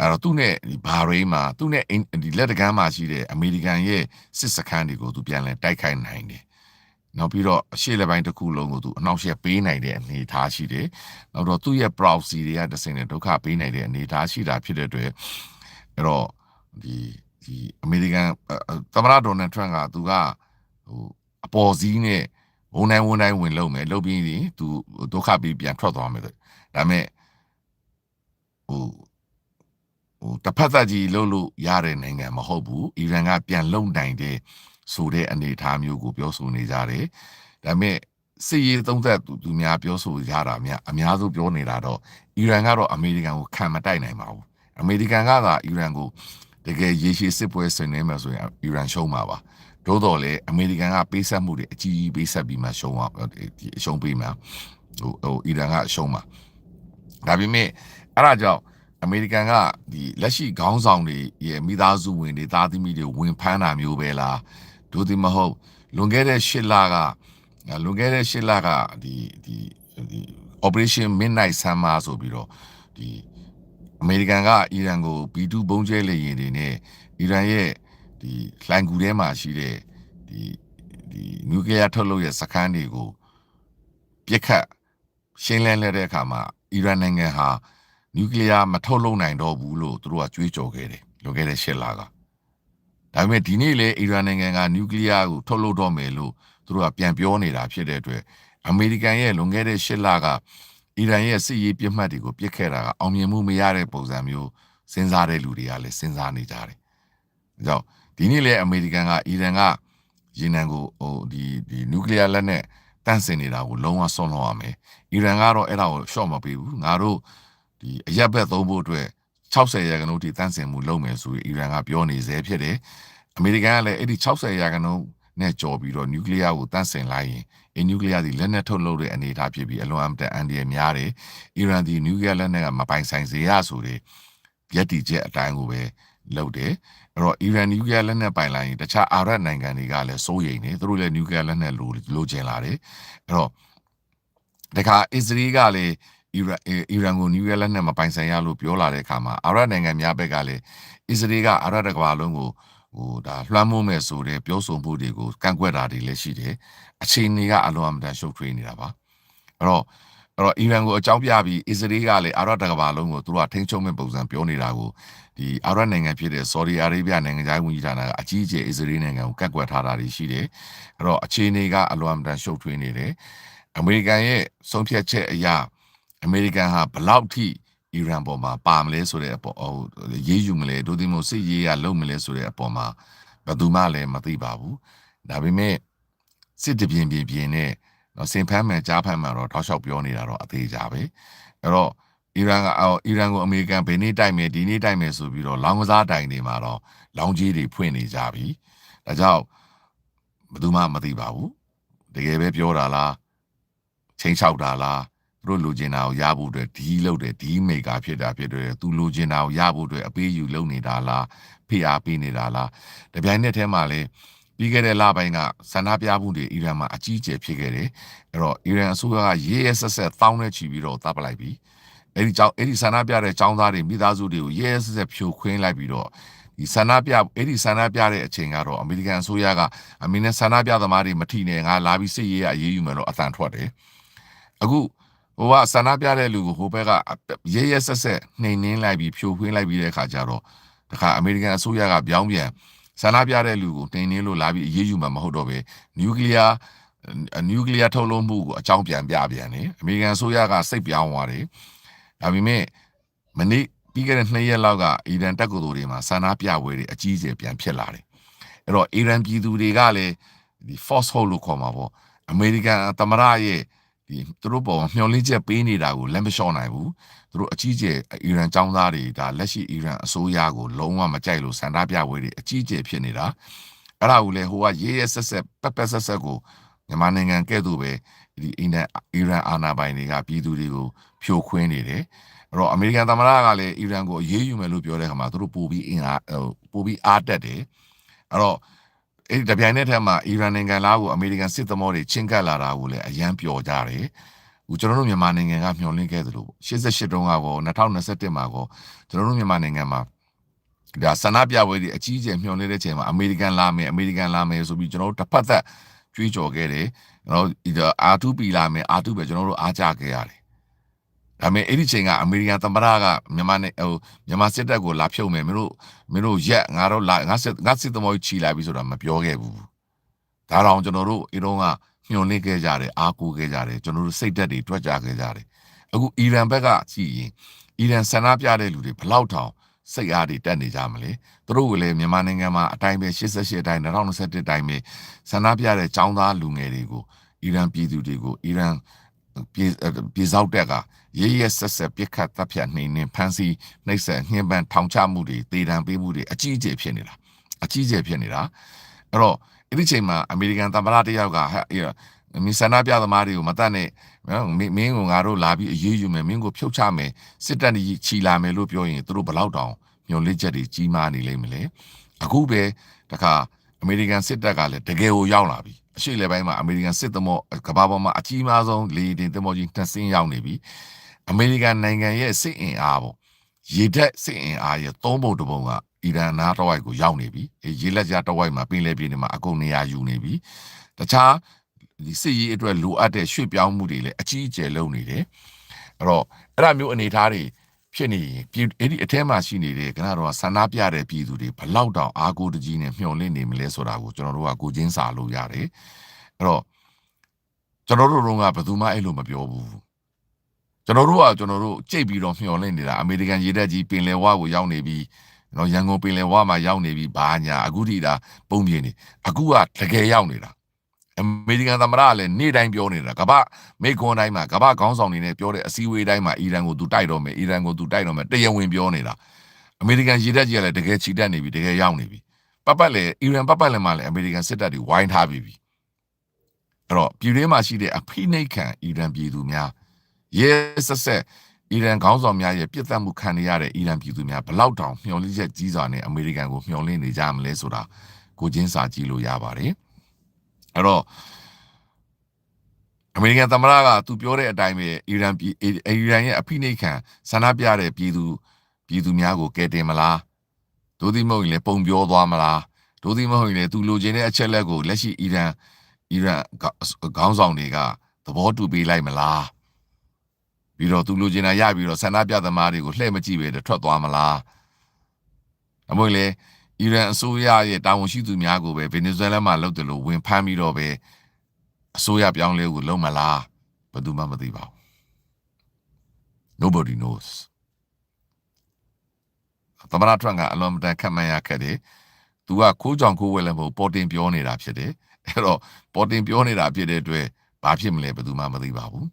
အဲ့တော့သူနဲ့ဒီဘာရိန်းမှာသူနဲ့ဒီလက်တကမ်းမှာရှိတဲ့အမေရိကန်ရဲ့စစ်စခန်းတွေကိုသူပြန်လဲတိုက်ခိုက်နိုင်တယ်နောက်ပြီးတော့အရှေ့လက်ပိုင်းတစ်ခုလုံးကိုသူအနောက်ရှက်ပေးနိုင်တဲ့အနေအထားရှိတယ်နောက်တော့သူ့ရဲ့ proxy တွေကတစ်စင်နဲ့ဒုက္ခပေးနိုင်တဲ့အနေအထားရှိတာဖြစ်တဲ့အတွက်အဲ့တော့ဒီအမေရိကန်သမ္မတဒေါ်နယ်ထရန့်ကသူကဟိုအပေါ်စီးနဲ့ဝန်တိုင်းဝင်လုံးမယ်လုပ်ပြီးရင်သူဒုက္ခပြီးပြန်ထွက်သွားမယ်ဒါပေမဲ့ဟိုတစ်ဖက်သက်ကြီးလှုပ်လို့ရတဲ့နိုင်ငံမဟုတ်ဘူးအီရန်ကပြန်လုံနိုင်တဲ့ဆိုတဲ့အနေအထားမျိုးကိုပြောဆိုနေကြတယ်ဒါပေမဲ့စစ်ရေးသုံးသက်သူများပြောဆိုကြတာအများစုပြောနေတာတော့အီရန်ကတော့အမေရိကန်ကိုခံမတိုက်နိုင်ပါဘူးအမေရိကန်ကသာအီရန်ကိုတကယ်ရေရှည်စစ်ပွဲဆင်နွှဲမယ်ဆိုရင်အီရန်ရှုံးမှာပါသို့တော်လည်းအမေရိကန်ကပေးဆက်မှုတွေအကြီးကြီးပေးဆက်ပြီးမှရှုံးပေးမှာအီရန်ကရှုံးမှာဒါပေမဲ့အဲ့ဒါကြောင့်အမေရိကန်ကဒီလက်ရှိခေါင်းဆောင်တွေရဲ့မိသားစုဝင်တွေသားသမီးတွေဝင်ဖမ်းတာမျိုးပဲလားဒို့ဒီမဟုတ်လွန်ခဲ့တဲ့၈လကဒီ Operation Midnight Summer ဆိုပြီးတော့ဒီအမေရိကန်ကအီရန်ကို B2 ဘုံကျဲလေယာဉ်တွေနဲ့အီရန်ရဲ့ဒီလှိုင်ကူထဲမှာရှိတဲ့ဒီနျူကလ িয়ার ထုတ်လုပ်ရဲ့စခန်းတွေကိုပြစ်ခတ်ရှင်းလင်းတဲ့အခါမှာအီရန်နိုင်ငံဟာနျူကလ িয়ার မထုတ်လုပ်နိုင်တော့ဘူးလို့သူတို့ကကြွေးကြော်ခဲ့တယ်လွန်ခဲ့တဲ့၈လကဒါပေမဲ့ဒီနေ့လေအီရန်နိုင်ငံကနျူကလ িয়ার ကိုထုတ်လုပ်တော့မယ်လို့သူတို့ကပြန်ပြောနေတာဖြစ်တဲ့အတွက်အမေရိကန်ရဲ့လွန်ခဲ့တဲ့၈လကအီရန်ရဲ့စစ်ရေးပြစ်မှတ်တွေကိုပြစ်ခဲ့တာကအောင်မြင်မှုမရတဲ့ပုံစံမျိုးစဉ်းစားတဲ့လူတွေကလည်းစဉ်းစားနေကြတယ်။ဒါကြောင့်ဒီနေ့လေအမေရိကန်ကအီရန်ကရေနံကိုဒီနျူကလ িয়ার လက်နဲ့တန့်စင်နေတာကိုလုံးဝဆွန့်လွှတ်ရမယ်။အီရန်ကတော့အဲ့ဒါကိုရှော့မပေးဘူး။ငါတို့ဒီအရက်ဘက်သုံးဖို့အတွက်60%ထိတန့်စင်မှုလုပ်မယ်ဆိုပြီးအီရန်ကပြောနေစေဖြစ်တယ်။အမေရိကန်ကလည်းအဲ့ဒီ60%နဲ့ကြော်ပြီးတော့နျူကလ িয়ার ကိုတန့်စင်လိုက်ရင်နျူကလ িয়ার ဒီလက်နဲ့ထုတ်လုပ်တဲ့အနေအထားဖြစ်ပြီးအလွန်အန်တရာယ်များတယ်အီရန်ဒီနျူကလ িয়ার လက်နဲ့ကမပိုင်ဆိုင်စေရဆိုတဲ့ရက်တီချက်အတိုင်းကိုပဲလုပ်တယ်အဲ့တော့အီရန်နျူကလ িয়ার လက်နဲ့ပိုင်လိုက်ရင်တခြားအာရပ်နိုင်ငံတွေကလည်းစိုးရိမ်နေသူတို့လည်းနျူကလ িয়ার လက်နဲ့လိုချင်လာတယ်အဲ့တော့တခါအစ္စရေးကလည်းအီရန်ကိုနျူကလ িয়ার လက်နဲ့မပိုင်ဆိုင်ရလို့ပြောလာတဲ့အခါမှာအာရပ်နိုင်ငံများဘက်ကလည်းအစ္စရေးကအာရပ်တစ်ကမ္ဘာလုံးကိုဒါလွှမ်းမိုးမဲ့ဆိုတဲ့ပြောဆိုမှုတွေကိုကန့်ကွက်တာတွေလည်းရှိတယ်အခြေအနေကအလွန်အမတန်ရှုပ်ထွေးနေတာပါအဲ့တော့အီရန်ကိုအကြောင်းပြပြီးအစ္စရေးကလည်းအာရပ်တစ်ကမ္ဘာလုံးကိုသူတို့ကထိန်းချုပ်မဲ့ပုံစံပြောနေတာကိုဒီအာရပ်နိုင်ငံဖြစ်တဲ့ဆော်ဒီအာရေဗျနိုင်ငံခြားရေးဝန်ကြီးဌာနကအကြီးအကျယ်အစ္စရေးနိုင်ငံကိုကန့်ကွက်ထားတာတွေရှိတယ်အဲ့တော့အခြေအနေကအလွန်အမတန်ရှုပ်ထွေးနေတယ်အမေရိကန်ရဲ့ဆုံးဖြတ်ချက်အရအမေရိကန်ဟာဘလောက်ထိအီရန်ပေါ်မှာပါမလဲဆိုတဲ့အပေါ်ရေးယူမလဲဒို့ဒီမိုစစ်ရေးရလုံးမလဲဆိုတဲ့အပေါ်မှာဘယ်သူမှလည်းမသိပါဘူးဒါပေမဲ့စစ်တပြင်းနဲ့နော်စင်ဖမ်းမယ်ကြားဖမ်းမယ်တော့ထောက်လျှောက်ပြောနေတာတော့အသေးကြပဲအဲ့တော့အီရန်ကိုအမေရိကန်ဘယ်နေ့တိုက်မယ်ဒီနေ့တိုက်မယ်ဆိုပြီးတော့လောင်းကစားတိုင်တွေမှာတော့လောင်းကြီးတွေဖွင့်နေကြပြီဒါကြောင့်ဘယ်သူမှမသိပါဘူးတကယ်ပဲပြောတာလားချိန်ချောက်တာလားသူတို့လိုချင်တာကိုရဖို့အတွက်ဒီလုပ်တယ်ဒီမေကာဖြစ်တာဖြစ်တယ်သူလိုချင်တာကိုရဖို့အတွက်အပေးယူလုပ်နေတာလားဖိအားပေးနေတာလားတပြိုင်နက်တည်းမှာလည်းပြီးခဲ့တဲ့လပိုင်းကဆန္ဒပြမှုတွေအီရန်မှာအကြီးအကျယ်ဖြစ်ခဲ့တယ်အဲ့တော့အီရန်အစိုးရကရေးရဲဆက်တောင်းနဲ့ချီပြီးတော့တပ်ပလိုက်ပြီ အဲ့ဒီဆန္ဒပြတဲ့ចောင်းသားတွေမိသားစုတွေကိုရဲရဲစက်စက်ဖြိုခွင်းလိုက်ပြီးတော့ဒီဆန္ဒပြတဲ့အချိန်ကတော့အမေရိကန်အစိုးရကအမေနဲ့ဆန္ဒပြသမားတွေမထီနဲ့ငါလာပြီးစစ်ရေးအရေးယူမယ်လို့အတန်ထွက်တယ်အခုဟိုကဆန္ဒပြတဲ့လူကိုဟိုဘက်ကရဲရဲစက်စက်နှိမ်နှင်းလိုက်ပြီးဖြိုခွင်းလိုက်ပြီးတဲ့အခါကျတော့တခါအမေရိကန်အစိုးရကပြောင်းပြန်ဆန္ဒပြတဲ့လူကိုနှိမ်နှင်းလို့လာပြီးအရေးယူမှာမဟုတ်တော့ပဲနျူကလ িয়ার ထုတ်လုပ်မှုကိုအကြောင်းပြန်ပြပြန်တယ်အမေရိကန်အစိုးရကစိတ်ပြောင်းသွားတယ်ဒါပေမဲ့မနေ့ပြီးခဲ့တဲ့2ရက်လောက်ကအီရန်တပ်ကိုယ်တွေမှာဆန္ဒပြပွဲတွေအကြီးအကျယ်ပြန်ဖြစ်လာတယ်အဲ့တော့အီရန်ပြည်သူတွေကလည်းဒီ force hold လို့ခေါ်မှာပေါ့အမေရိကန်သမ္မတရဲ့ဒီသူတို့ပေါ်မျှော်လင့်ချက်ပေးနေတာကိုလက်မလျှော့နိုင်ဘူးသူတို့အကြီးအကျယ်အီရန်ចောင်းသားတွေဒါလက်ရှိအီရန်အစိုးရကိုလုံးဝမကြိုက်လို့ဆန္ဒပြပွဲတွေအကြီးအကျယ်ဖြစ်နေတာအဲ့ဒါကိုလေဟိုကရဲရဲဆက်ဆက်ပက်ပက်ဆက်ဆက်ကိုမြန်မာနိုင်ငံကဲ့သို့ပဲဒီအီရန်အာဏာပိုင်တွေကပြည်သူတွေကိုဖြိုခွင်းနေတယ်အဲ့တော့အမေရိကန်သမ္မတကလည်းအီရန်ကိုအရေးယူမယ်လို့ပြောတဲ့အခါမှာသူတို့ပိုပြီးအားတက်တယ်အဲ့တော့အဲ့ဒီတပြိုင်နက်တည်းမှာအီရန်နိုင်ငံသားကိုအမေရိကန်စစ်သမောတွေချင်းကပ်လာတာကိုလည်းအယမ်းပျော်ကြတယ်ဟိုကျွန်တော်တို့မြန်မာနိုင်ငံကမျှော်လင့်ခဲ့သလို88တုန်းကကော2021မှာကောကျွန်တော်တို့မြန်မာနိုင်ငံမှာဒါဆန္ဒပြပွဲတွေအကြီးအကျယ်မျှော်လင့်တဲ့ချိန်မှာအမေရိကန်လာမယ်ဆိုပြီးကျွန်တော်တို့တစ်ဖက်သက်ကြွေးကြော်ခဲ့တယ်ကျွန်တော်တို့ R2P လာမယ် R2 ပဲကျွန်တော်တို့အားကြခဲ့ရတယ်ဒါပေမဲ့အဲ့ဒီချိန်ကအမေရိကန်သမ္မတကမြန်မာစစ်တပ်ကိုလာဖြုတ်မယ်မင်းတို့ရက်ငါစစ်သမောကြီးချီလာပြီဆိုတာမပြောခဲ့ဘူးဒါတော့ကျွန်တော်တို့အီရောကညှို့နှိမ့်ခဲ့ကြတယ်အားကိုးခဲ့ကြတယ်ကျွန်တော်တို့စိတ်သက်တွေတွက်ကြခဲ့ကြတယ်အခုအီရန်ဘက်ကကြည့်ရင်အီရန်ဆန္ဒပြတဲ့လူတွေဘလောက်ထောင်စိတ်အားတွေတက်နေကြမလဲသူတို့ကလည်းမြန်မာနိုင်ငံမှာအတိုင်းပဲ88အတိုင်း2021အတိုင်းပဲဆန္ဒပြတဲ့ចောင်းသားလူငယ်တွေကိုအီရန်ပြည်သူတွေကိုအီရန်ပြေစောက်တက်ကရဲရဲဆက်ဆက်ပြစ်ခတ်တပ်ဖြတ်နှိမ်နှင်းဖမ်းဆီးနှိပ်စက်ညှဉ်းပန်းထောင်ချမှုတွေတေတံပေးမှုတွေအကြီးအကျယ်ဖြစ်နေတာအဲ့တော့အဲ့ဒီချိန်မှာအမေရိကန်သမ္မတတယောက်ကမင်းဆန္ဒပြသမားတွေကိုမတတ်နဲ့မင်းကငါတို့လာပြီးအရေးယူမယ်မင်းကိုဖြုတ်ချမယ်စစ်တပ်ကြီးချီလာမယ်လို့ပြောရင်သူတို့ဘလောက်တောင်ညှို့လက်ချက်တွေကြီးမားနေလိမ့်မလဲအခုပဲတခါအမေရိကန်စစ်တပ်ကလည်းတကယ်ကိုရောက်လာပြီအရှိလေပိုင်းမှာအမေရိကန်စစ်သမောကမ္ဘာပေါ်မှာအကြီးမားဆုံးလေတင်သမောကြီး2စင်းရောက်နေပြီအမေရိကန်နိုင်ငံရဲ့စစ်အင်အားပေါ့ရေတပ်စစ်အင်အားရဲ့3ပုံတစ်ပုံကအီရန်နားတဝိုက်ကိုရောက်နေပြီရေလက်ကြားတဝိုက်မှာပင်လယ်ပြင်တွေမှာအကုန်နေရာယူနေပြီတခြားဒီစစ်ရေးအတွက်လိုအပ်တဲ့ရွှေ့ပြောင်းမှုတွေလည်းအကြီးအကျယ်လုပ်နေတယ်အဲ့တော့အဲ့ဒါမျိုးအနေအထားတွေဖြစ်နေရင်အဲ့ဒီအထဲမှာရှိနေတဲ့ခဏတော့ဆန္ဒပြတဲ့ပြည်သူတွေဘလောက်တောင်အားကိုးတကြီးနဲ့မျှော်လင့်နေမလဲဆိုတာကိုကျွန်တော်တို့ကကိုချင်းစာလို့ရတယ်အဲ့တော့ကျွန်တော်တို့ကဘယ်သူမှအဲ့လိုမပြောဘူးကျွန်တော်တို့ကြိတ်ပြီးတော့မျှော်လင့်နေတာအမေရိကန်ရေတပ်ကြီးပင်လယ်ဝကိုရောက်နေပြီးရန်ကုန်ပင်လယ်ဝမှာရောက်နေပြီးဘာညာအခုထိဒါပုံပြင်းနေအခုကတကယ်ရောက်နေတာအမေရိကန်သမ္မတကလည်းနေ့တိုင်းပြောနေတာကမ္ဘာမိခွန်းတိုင်းမှာကမ္ဘာခေါင်းဆောင်တွေနဲ့ပြောတဲ့အစည်းအဝေးတိုင်းမှာအီရန်ကိုသူတိုက်တော့မယ်တရားဝင်ပြောနေတာအမေရိကန်ရေတပ်ကြီးကလည်းတကယ်ချီတက်နေပြီတကယ်ရောက်နေပြီပတ်လေအီရန်ပတ်လည်းမှလည်းအမေရိကန်စစ်တပ်တွေဝိုင်းထားပြီအဲ့တော့ပြည်တွင်းမှာရှိတဲ့အဖိနှိတ်ခံအီရန်ပြည်သူများရဲဆက်အီရန်ခေါင်းဆောင်များရဲ့ပြစ်ဒဏ်မှုခံနေရတဲ့အီရန်ပြည်သူများဘလောက်တောင်မျှော်လင့်ချက်ကြီးစွာနဲ့အမေရိကန်ကိုမျှော်လင့်နေကြမလဲဆိုတာကိုချင်းစာကြည့်လို့ရပါတယ်အဲ့တော့အမေရိကန်သမ္မတကသူပြောတဲ့အတိုင်းပဲအီရန်ရဲ့အဖိနှိတ်ခံဆန္ဒပြတဲ့ပြည်သူများကိုကယ်တင်မလားဒို့သည်မဟုတ်ရင်လည်းပုံပြောသွားမလားဒို့သည်မဟုတ်ရင်လည်းသူလိုချင်တဲ့အချက်လက်ကိုလက်ရှိအီရန်ခေါင်းဆောင်တွေကသဘောတူပေးလိုက်မလားပြီးတော့သူလိုချင်တာရပြီးတော့ဆန္ဒပြသမားတွေကိုလှည့်မကြည့်ပဲထွက်သွားမလားအမို့လေအီရန်အစိုးရရဲ့တာဝန်ရှိသူများကိုပဲဗင်နီဇွဲလားမှာလုပ်တယ်လို့ဝင်ဖမ်းပြီးတော့ပဲအစိုးရပြောင်းလဲကိုလုပ်မလားဘယ်သူမှမသိပါဘူး Nobody knows သမ္မတထရန့်ကအလွန်တန်ခက်မှန်းရခဲ့တယ်သူကခိုးကြောင်ခိုးဝဲလည်းမဟုတ်ပေါ်တင်ပြောနေတာဖြစ်တယ်အဲ့တော့ပေါ်တင်ပြောနေတာဖြစ်တဲ့အတွက်ဘာဖြစ်မလဲဘယ်သူမှမသိပါဘူး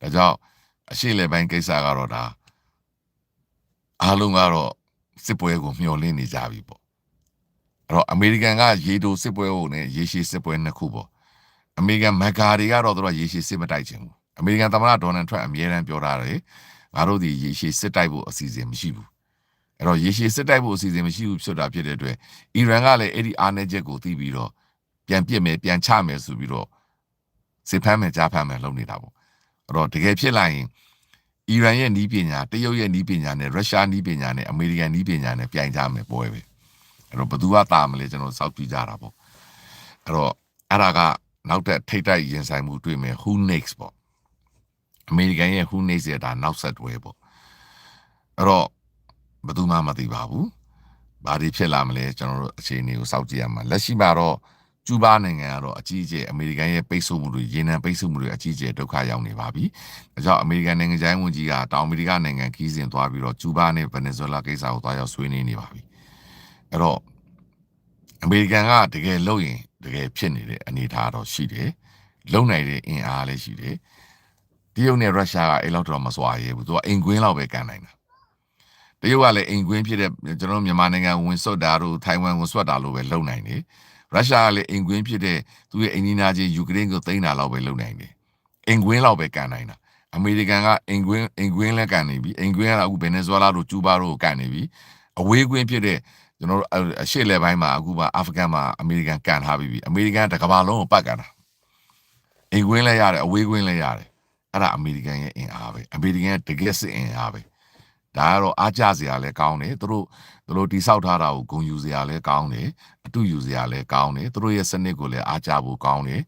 ဒါကြောင့်အရှိလေပိုင်းကိစ္စကတော့ဒါအားလုံးကတော့စစ်ပွဲကိုမျှော်လင့်နေကြပြီပေါ့အဲ့တော့အမေရိကန်ကရေတိုစစ်ပွဲကိုနဲ့ရေရှည်စစ်ပွဲနှစ်ခုပေါ့အမေရိကန်မဂါတွေကတော့သူကရေရှည်စစ်မတိုက်ချင်ဘူးအမေရိကန်သမ္မတဒေါ်နယ်ထရန့်အမြဲတမ်းပြောထားတယ်ငါတို့ဒီရေရှည်စစ်တိုက်ဖို့အစီအစဉ်မရှိဘူးအဲ့တော့ရေရှည်စစ်တိုက်ဖို့အစီအစဉ်မရှိဘူးဖြစ်တာဖြစ်တဲ့အတွက်အီရန်ကလည်းအဲ့ဒီအားနည်းချက်ကိုသိပြီးတော့ပြန်ပစ်မယ်ပြန်ချမယ်ဆိုပြီးတော့စစ်ဖမ်းမယ်ကြားဖမ်းမယ်လုပ်နေတာပေါ့အဲ့တော့တကယ်ဖြစ်လာရင် အီရန်ရဲ့နီးပညာတရုတ်ရဲ့နီးပညာနဲ့ရုရှားနီးပညာနဲ့အမေရိကန်နီးပညာနဲ့ပြိုင်ကြမယ်ပွဲပဲအဲ့တော့ဘယ်သူကတာမလဲကျွန်တော်စောင့်ကြည့်ကြတာပေါ့အဲ့တော့အဲ့ဒါကနောက်တဲ့ထိတ်တိုက်ရင်ဆိုင်မှုတွေ့မယ် who next ပေါ့အမေရိကန်ရဲ့ who next ရဲ့ဒါနောက်ဆက်တွဲပေါ့အဲ့တော့ဘယ်သူမှမသိပါဘူးဘာတွေဖြစ်လာမလဲကျွန်တော်တို့အခြေအနေကိုစောင့်ကြည့်ရမှာလက်ရှိမှာတော့ကျူးဘားနိုင်ငံကတော့အကြီးအကျယ်အမေရိကန်ရဲ့ပိတ်ဆို့မှုတွေရေနံပိတ်ဆို့မှုတွေအကြီးအကျယ်ဒုက္ခရောက်နေပါပြီ။ဒါကြောင့်အမေရိကန်နိုင်ငံသားဝန်ကြီးကတောင်အမေရိကနိုင်ငံခီးစဉ်သွားပြီးတော့ကျူးဘားနဲ့ဗင်နီဇွဲလားကိစ္စကိုသွားရောက်ဆွေးနွေးနေပါပြီ။အဲ့တော့အမေရိကန်ကတကယ်လုပ်ရင်တကယ်ဖြစ်နေတဲ့အနေအထားတော့ရှိတယ်။လုံနိုင်တဲ့အင်အားလည်းရှိတယ်။တရုတ်နဲ့ရုရှားကအဲ့လောက်တော့မစွာရဲဘူး။သူကအိမ်ကွင်းလောက်ပဲကန်နိုင်တာ။တရုတ်ကလည်းအိမ်ကွင်းဖြစ်တဲ့ကျွန်တော်မြန်မာနိုင်ငံဝင်ဆွတ်တာတို့ထိုင်ဝမ်ကိုဆွတ်တာလို့ပဲလုံနိုင်တယ်။ရုရှားကလည်းအင်ကွင်းဖြစ်တဲ့သူရဲ့အင်ဂျင်နာကြီးယူကရိန်းကိုသိမ်းတာလောက်ပဲလုပ်နိုင်တယ်။အင်ကွင်းလောက်ပဲကန်နိုင်တာ။အမေရိကန်ကအင်ကွင်းလည်းကန်နေပြီ။အင်ကွင်းကအခုဗင်နီဇွဲလားတို့ကျူးဘားတို့ကိုကန်နေပြီ။အဝေးကွင်းဖြစ်တဲ့ကျွန်တော်တို့အရှေ့လက်ပိုင်းမှာအခုမှအာဖဂန်မှာအမေရိကန်ကန်ထားပြီ။အမေရိကန်တစ်ကမ္ဘာလုံးကိုပတ်ကန်တာ။အင်ကွင်းလည်းရတယ်အဝေးကွင်းလည်းရတယ်။အဲ့ဒါအမေရိကန်ရဲ့အင်အားပဲ။အမေရိကန်ရဲ့တကယ်စစ်အင်အားပဲ။ဒါကတော့အားကျစရာလည်းကောင်းတယ်သူတို့တိဆောက်ထားတာကိုဂုဏ်ယူစရာလည်းကောင်းတယ်အတူယူစရာလည်းကောင်းတယ်သူတို့ရဲ့စနစ်ကိုလည်းအားကျဖို့ကောင်းတယ်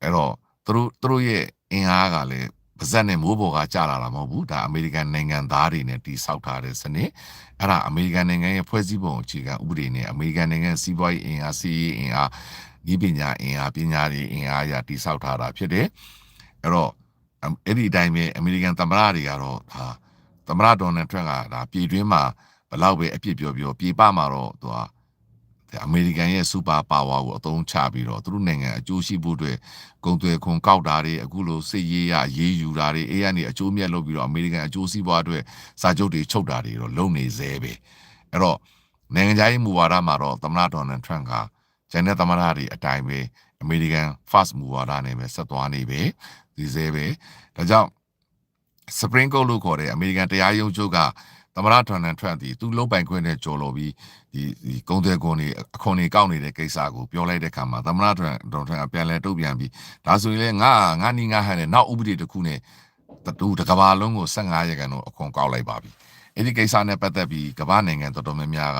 အဲ့တော့သူတို့ရဲ့အင်အားကလည်းပါဇက်နဲ့မိုးပေါ်ကကြာလာတာမဟုတ်ဘူးဒါအမေရိကန်နိုင်ငံသားတွေနဲ့တိဆောက်ထားတဲ့စနစ်အဲ့ဒါအမေရိကန်နိုင်ငံရဲ့ဖွဲ့စည်းပုံအခြေခံဥပဒေနဲ့အမေရိကန်နိုင်ငံစီးပွားရေးအင်အားစီးရေးအင်အားဤပညာအင်အားပညာရေးအင်အားအရာတိဆောက်ထားတာဖြစ်တယ်အဲ့တော့အဲ့ဒီအတိုင်းပဲအမေရိကန်သမ္မတတွေကတော့သမ္မတဒေါ်နယ်ထရန့်ကဒါပြည်တွင်းမှာဘလောက်ပဲအပြစ်ပြောပြည်ပမှာတော့သူကအမေရိကန်ရဲ့စူပါပါဝါကိုအသုံးချပြီးတော့သူတို့နိုင်ငံအကျိုးရှိဖို့အတွက်ဂုံသွဲခွန်ကောက်တာတွေအခုလိုစစ်ရေးရရေးယူတာတွေအေးကနေအကျိုးမြတ်လုပ်ပြီးတော့အမေရိကန်အကျိုးစီးပွားအတွက်စာချုပ်တွေချုပ်တာတွေတော့လုပ်နေသေးပဲအဲ့တော့နိုင်ငံခြားရေးမူဝါဒမှာတော့သမ္မတဒေါ်နယ်ထရန့်ကကျန်တဲ့သမ္မတတွေအတိုင်းပဲအမေရိကန် first မူဝါဒနဲ့ပဲဆက်သွားနေပဲဒီစဲပဲဒါကြောင့် Supreme Court လို့ခေါ်တဲ့အမေရိကန်တရားရုံးချုပ်ကသမ္မတဒေါ်နယ်ထရန့်ဒီသူ့လုံးပိုင်ခွင့်နဲ့ကြော်လို့ပြီးဒီကုန်သွယ်ခွန်တွေအခွန်တွေကောက်နေတဲ့ကိစ္စကိုပြောလိုက်တဲ့အခါမှာသမ္မတဒေါ်နယ်ထရန့်ကပြန်လဲတုံ့ပြန်ပြီးဒါဆိုရင်လည်းငါနီးငါဟန်နဲ့နောက်ဥပဒေတစ်ခုနဲ့တူတကဘာလုံးကို15ရက်ကန်တော့အခွန်ကောက်လိုက်ပါပြီအဲ့ဒီကိစ္စနဲ့ပတ်သက်ပြီးကမ္ဘာနိုင်ငံတော်တော်များများက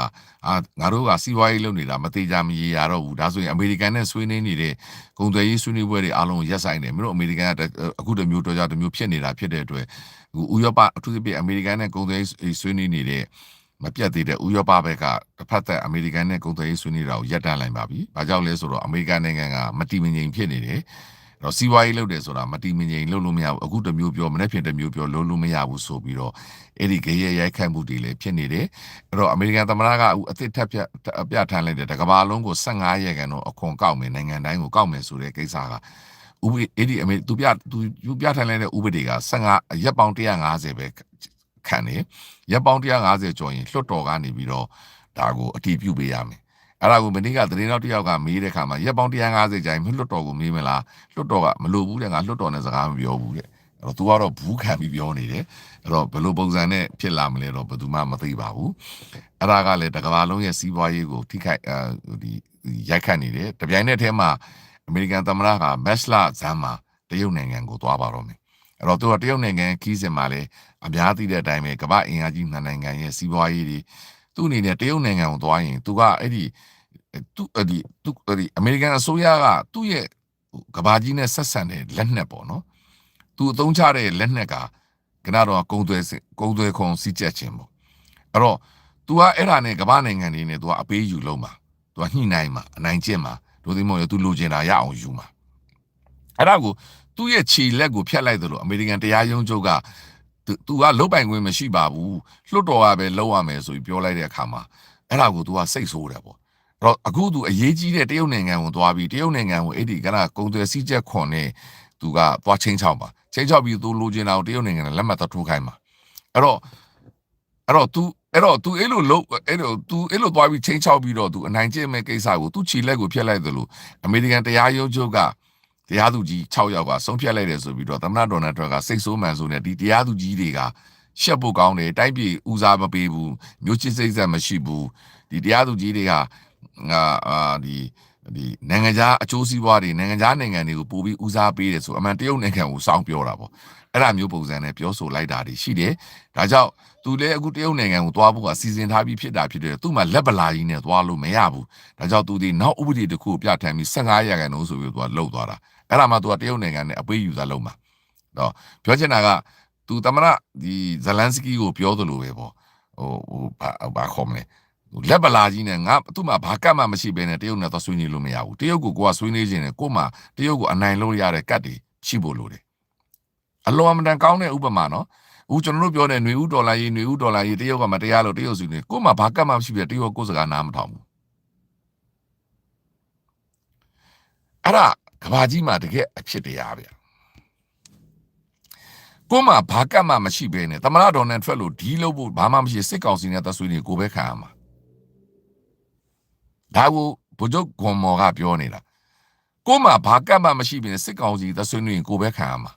ငါတို့ကစီးပွားရေးလုပ်နေတာမသေးကြမရေရတော့ဘူးဒါဆိုရင်အမေရိကန်နဲ့ဆွေးနွေးနေတဲ့ကုန်သွယ်ရေးဆွေးနွေးပွဲတွေအားလုံးရက်ဆိုင်တယ်မင်းတို့အမေရိကန်ကအခုတမျိုးတော့ကြတမျိုးဖြစ်နေတာဖြစ်တဲ့အတွက်ဥရောပအထူးသဖြင့်အမေရိကန်နဲ့ကုန်သွယ်ရေးဆွေးနွေးနေတဲ့မပြတ်သေးတဲ့ဥရောပဘက်ကတစ်ဖက်သက်အမေရိကန်နဲ့ကုန်သွယ်ရေးဆွေးနွေးတာကိုရပ်တန့်လိုက်ပါပြီ။ဘာကြောင့်လဲဆိုတော့အမေရိကန်နိုင်ငံကမတည်မငြိမ်ဖြစ်နေတယ်။တော့စီးပွားရေးလုပ်တယ်ဆိုတာမတည်မငြိမ်လုပ်လို့မရဘူးအခုတမျိုးပြောမနေ့ဖြစ်တမျိုးပြောလုပ်လို့မရဘူးဆိုပြီးတော့အဲ့ဒီကြေးရိုက်ခတ်မှုတွေလည်းဖြစ်နေတယ်အဲ့တော့အမေရိကန်သမ္မတကအခုအသစ်ထပ်ပြထန်လိုက်တဲ့တကမ္ဘာလုံးကို15ရက်ကန်တော့အခွန်ကောက်မယ်နိုင်ငံတိုင်းကိုကောက်မယ်ဆိုတဲ့ကိစ္စကဥပဒေအဲ့ဒီသူပြထန်လိုက်တဲ့ဥပဒေက15ရက်ပေါင်း150ပဲခံနေရက်ပေါင်း150ကျော်ရင်လွှတ်တော်ကနေပြီးတော့ဒါကိုအတည်ပြုပေးရမယ်အဲ့ဒါကိုမနေ့ကသတင်းတော်တယောက်ကမေးတဲ့ခါမှာရက်ပေါင်း150ကျရင်လွှတ်တော်ကိုမေးမလားလွှတ်တော်ကမလိုဘူးတဲ့ငါလွှတ်တော်နဲ့စကားမပြောဘူးတဲ့အဲ့တော့ तू ကတော့ဘူးခံပြီးပြောနေတယ်အဲ့တော့ဘယ်လိုပုံစံနဲ့ဖြစ်လာမလဲတော့ဘယ်သူမှမသိပါဘူးအဲ့ဒါကလည်းတကမ္ဘာလုံးရဲ့စီးပွားရေးကိုထိခိုက်ဒီရိုက်ခတ်နေတယ်တပြိုင်နက်တည်းမှာအမေရိကန်သမ္မတကမက်စလာဇမ်မှာတရုတ်နိုင်ငံကိုသွားပါတော့မယ်အဲ့တော့ तू ကတရုတ်နိုင်ငံခီးစဉ်မှာလည်းအများသိတဲ့အတိုင်းပဲကမ္ဘာအင်အားကြီးနိုင်ငံရဲ့စီးပွားရေးတွေသူ့အနေနဲ့တရုတ်နိုင်ငံကိုသွားရင် तू ကအဲ့ဒီအမေရိကန်အစိုးရကသူ့ရဲ့ကဘာကြီးနဲ့ဆက်ဆံတဲ့လက်နက်ပေါ့နော်သူအသုံးချတဲ့လက်နက်ကကတော့ကုန်သွယ်ခွန်စီးကျက်ခြင်းပေါ့အဲ့တော့ तू ကအဲ့ဒါနဲ့ကဘာနိုင်ငံတွေနဲ့ तू ကအပေးယူလုံးမှာ तू ကညှိနှိုင်းမှာအနိုင်ကျင့်မှာတို့ဒီမို့ရ तू လိုချင်တာရအောင်ယူမှာအဲ့ဒါကိုသူ့ရဲ့ခြေလက်ကိုဖျက်လိုက်သလိုအမေရိကန်တရားရုံးချုပ်က तू ကလုတ်ပိုင်ခွင့်မရှိပါဘူးလွှတ်တော်ကပဲလုံးရမယ်ဆိုပြီးပြောလိုက်တဲ့အခါမှာအဲ့ဒါကို तू ကစိတ်ဆိုးတယ်ပေါ့တော့အခုသူအရေးကြီးတဲ့တရုတ်နိုင်ငံကိုသွားပြီးတရုတ်နိုင်ငံကိုအဲ့ဒီကုန်သွယ်စည်းချက်ခွန်နဲ့သူကသွားချင်းချောက်ပါချင်းချောက်ပြီးသူလိုချင်တာကိုတရုတ်နိုင်ငံနဲ့လက်မှတ်ထိုးခိုင်းပါအဲ့တော့ तू အဲ့လိုလုံးအဲ့လို तू အဲ့လိုသွားပြီးချင်းချောက်ပြီးတော့ तू အနိုင်ကျင့်မဲ့ကိစ္စကို तू ခြေလက်ကိုဖျက်လိုက်သလိုအမေရိကန်တရားရုံးချုပ်ကတရားသူကြီး6ယောက်ကဆုံးဖြတ်လိုက်တယ်ဆိုပြီးတော့သမ္မတဒေါ်နယ်ထရန့်ကစိတ်ဆိုးမှန်ဆိုနေဒီတရားသူကြီးတွေကရှက်ဖို့ကောင်းတယ်တိုက်ပြည်ဦးစားမပေးဘူးမျိုးချစ်စိတ်ဆက်မရှိဘူးဒီတရားသူကြီးတွေက ဒီနိုင်ငံခြားအကျိုးစီးပွားတွေနိုင်ငံခြားနိုင်ငံတွေကိုပို့ပြီးဦးစားပေးတယ်ဆိုအမှန်တရုတ်နိုင်ငံကိုစောင့်ပြောတာပေါ့အဲ့ဒါမျိုးပုံစံနဲ့ပြောဆိုလိုက်တာတွေရှိတယ်ဒါကြောင့်သူလည်းအခုတရုတ်နိုင်ငံကိုသွားဖို့ကစီစဉ်ထားပြီးဖြစ်တာဖြစ်တယ်သူ့မှာလက်ပလာကြီးနဲ့သွားလို့မရဘူးဒါကြောင့်သူဒီနောက်ဥပဒေတစ်ခုပြဋ္ဌာန်းပြီး15ရာခိုင်နှုန်းဆိုပြီးသူကလှုပ်သွားတာအဲ့ဒါမှသူကတရုတ်နိုင်ငံနဲ့အပေးယူစားလုံးမှာတော့ပြောချင်တာကသူသမရဒီဇလန်စကီကိုပြောသလိုပဲပေါ့ဘာခေါ်မလဲလက်ပလာကြီးနဲ့ငါသူ့မှာဘာကတ်မှမရှိဘဲနဲ့တရုတ်နဲ့သွားဆွေးနွေးလို့မရဘူးတရုတ်ကိုကဆွေးနွေးခြင်းနဲ့ကို့မှာတရုတ်ကိုအနိုင်လို့ရတဲ့ကတ်တွေရှိဖို့လိုတယ်အလွန်အမတန်ကောင်းတဲ့ဥပမာနော်ဦးကျွန်တော်တို့ပြောတဲ့ຫນွေဦးဒေါ်လာရေးတရုတ်ကမတရားလို့တရုတ်ဆွေးနွေးကို့မှာဘာကတ်မှမရှိဘဲတရုတ်ကိုစကားနားမထောင်ဘူးအဲ့ဒါကဘာကြီးမှာတကယ်အဖြစ်တရားဗျကို့မှာဘာကတ်မှမရှိဘဲနဲ့သမရဒေါ်နယ်ထရက်လို့ဒီလို့ဘာမှမရှိစစ်ကောင်စီနဲ့သဆွေးနွေးကိုပဲခံရမှာဒါကိုဗိုလ်ချုပ်ဂွန်မော်ကပြောနေတာကို့မှာဘာကတ်မှမရှိဘဲစစ်ကောင်စီသဆွေးနွေးကိုပဲခံရမှာ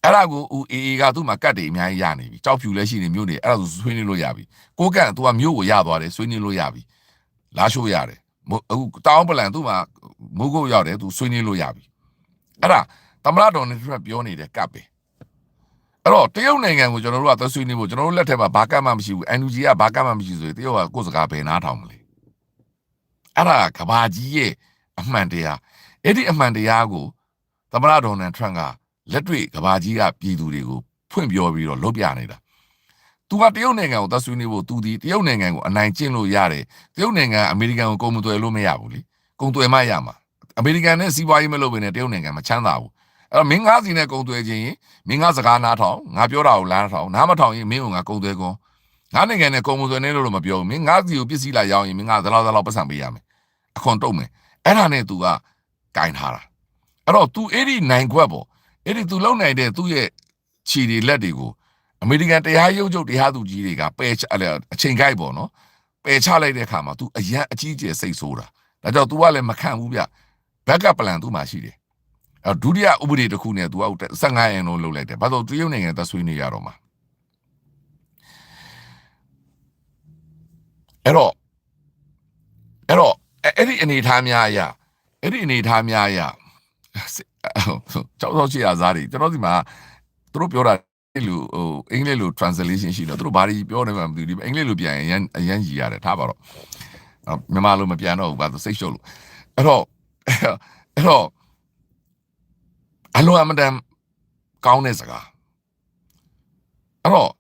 အဲ့ဒါကိုဦးအေအေကသူ့မှာကတ်တွေအများကြီးရနေပြီကြောက်ဖြူလည်းရှိနေမြို့တွေအဲ့ဒါဆိုဆွေးနွေးလို့ရပြီကိုကန့်သူကမြို့ကိုရသွားတယ်ဆွေးနွေးလို့ရပြီလာရှိုးရတယ်အခုတောင်းပလန်သူ့မှာမိုးကုတ်ရောက်တယ်သူဆွေးနွေးလို့ရပြီအဲ့ဒါသမရတော်နဲ့ပြောနေတဲ့ကတ်ပဲအဲ့တော့တရုတ်နိုင်ငံကိုကျွန်တော်တို့ကသဆွေးနွေးဖို့ကျွန်တော်တို့လက်ထက်မှာဘာကတ်မှမရှိဘူး NUG ကဘာကတ်မှမရှိဆိုရင်တရုတ်ကကိုယ်စကားပဲနားထောင်မလဲအဲ့ဒါကဘာကြီးရဲ့အမှန်တရားအဲ့ဒီအမှန်တရားကိုသမရဒေါ်နယ်ထရန့်ကလက်တွေ့ကဘာကြီးကပြည်သူတွေကိုဖွင့်ပြောပြီးတော့လုပ်ပြနေတာသူကတရုတ်နိုင်ငံကိုသဆွေးနွေးဖို့သူဒီတရုတ်နိုင်ငံကိုအနိုင်ကျင့်လို့ရတယ်တရုတ်နိုင်ငံအမေရိကန်ကိုကုန်မသွယ်လို့မရဘူးလေကုန်သွယ်မှရမှာအမေရိကန်နဲ့စီးပွားရေးမလုပ်ဘဲနဲ့တရုတ်နိုင်ငံမချမ်းသာဘူးအဲ့တော့မင်းငါးစီနဲ့ကုန်သွယ်ခြင်းမင်းငါးစကားနားထောင်ငါပြောတာကိုလားထောင်နားမထောင်ရင်မင်းကငါကုန်သွယ်ကုန်ငါနိုင်ငံနဲ့ကုန်မသွယ်နေလို့မပြောဘူးမင်းငါးစီကိုပစ္စည်းလာရောင်းရင်မင်းငါသလောက်ပတ်စံပေးရမယ်အခွန်တုံးမယ်အဲ့ဒါနဲ့ तू ကကင်ထားတာအဲ့တော့ तू အဲ့ဒီနိုင်ခွက်ပေါ့အဲ့ဒီ तू လုံနိုင်တဲ့သူ့ရဲ့ခြေတွေလက်တွေကိုအမေရိကန်တရားရုံးချုပ်တရားသူကြီးတွေကပယ်ချအချိန်ကိုက်ပေါ့နော်ပယ်ချလိုက်တဲ့အခါမှာ तू အရန်အကြီးကျယ်စိတ်ဆိုးတာဒါကြောင့် तू ကလည်းမခံဘူးဗျဘက်ကပလန်သူ့မှာရှိတယ်ဒုတိယဥပဒေတစ်ခုနဲ့ तू က15ရန်လုံးလုပ်လိုက်တယ်ဘာလို့တရုတ်နိုင်ငံသက်ဆွေးနေရတော့မှာအဲ့ဒီအနေထားများအရာကြောက်ရှိရစားတွေကျွန်တော်ဒီမှာသူတို့ပြောတာလို့အင်္ဂလိပ်လို translation ရှိတော့သူတို့ဘာတွေပြောနေမှမသိဘူးအင်္ဂလိပ်လိုပြန်ရင်အရန်ကြီးရတယ်ထားပါတော့မြန်မာလိုမပြန်တော့ဘူးဘာလို့စိတ်ရှုပ်လို့အဲ့တော့အလွန်အမတန်ကောင်းတဲ့စကားအဲ့တော့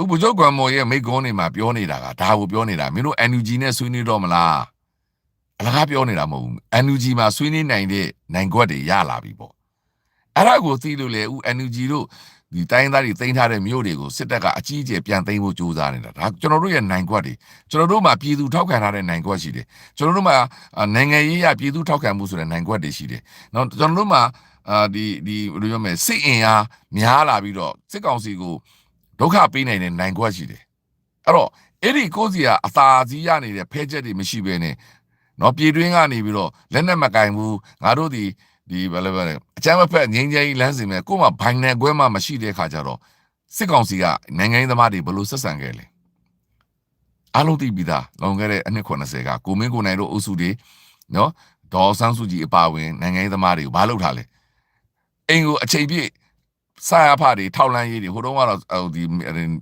ဘုချုပ်ကွမ်မော်ရဲ့မိကုန်းနေမှာပြောနေတာကဒါကိုပြောနေတာမင်းတို့ NUG နဲ့ဆွေးနွေးတော့မလားအလကားပြောနေတာမဟုတ်ဘူး NUG မှာဆွေးနွေးနိုင်တဲ့နိုင်ခွက်တွေရလာပြီပေါ့အဲ့ဒါကိုသိလို့လေဦး NUG တို့ဒီတိုင်းသားတွေသိမ်းထားတဲ့မြို့တွေကိုစစ်တပ်ကအကြီးအကျယ်ပြန်သိမ်းဖို့ကြိုးစားနေတာဒါကျွန်တော်တို့ရဲ့နိုင်ခွက်တွေကျွန်တော်တို့မှာပြည်သူထောက်ခံထားတဲ့နိုင်ခွက်ရှိတယ်ကျွန်တော်တို့မှာနိုင်ငံရေးရပြည်သူထောက်ခံမှုဆိုတဲ့နိုင်ခွက်တွေရှိတယ်နော်ကျွန်တော်တို့မှာဒီဘယ်လိုပြောမလဲစစ်အင်အားများလာပြီးတော့စစ်ကောင်စီကိုဒုက္ခပေးနိုင်တဲ့နိုင်ခွက်ရှိတယ်အဲ့တော့အဲ့ဒီကိုစီကအသာစီးရနေတဲ့ဖဲချက်တွေမရှိဘဲနဲ့နော်ပြည်တွင်းကနေပြီးတော့လက်နဲ့မကင်ဘူးငါတို့ဒီဘာလဲအချမ်းမဖက်ငင်းကြီးလမ်းစဉ်မဲ့ကို့မှာဘိုင်နယ်ခွဲမှမရှိတဲ့ခါကျတော့စစ်ကောင်စီကနိုင်ငံရေးသမားတွေဘယ်လိုဆက်ဆံခဲ့လဲအားလုံးသိပြီးသားလွန်ခဲ့တဲ့အနှစ်80ကကိုမင်းကိုနိုင်တို့အုပ်စုတွေနော်ဒေါ်ဆန်းစုကြည်အပါဝင်နိုင်ငံရေးသမားတွေကိုဘာလုပ်ထားလဲအိမ်ကိုအချိန်ပြည့်ဆာရဖတွေထောက်လန်းရေးတွေဟိုတုန်းကတော့ဒီ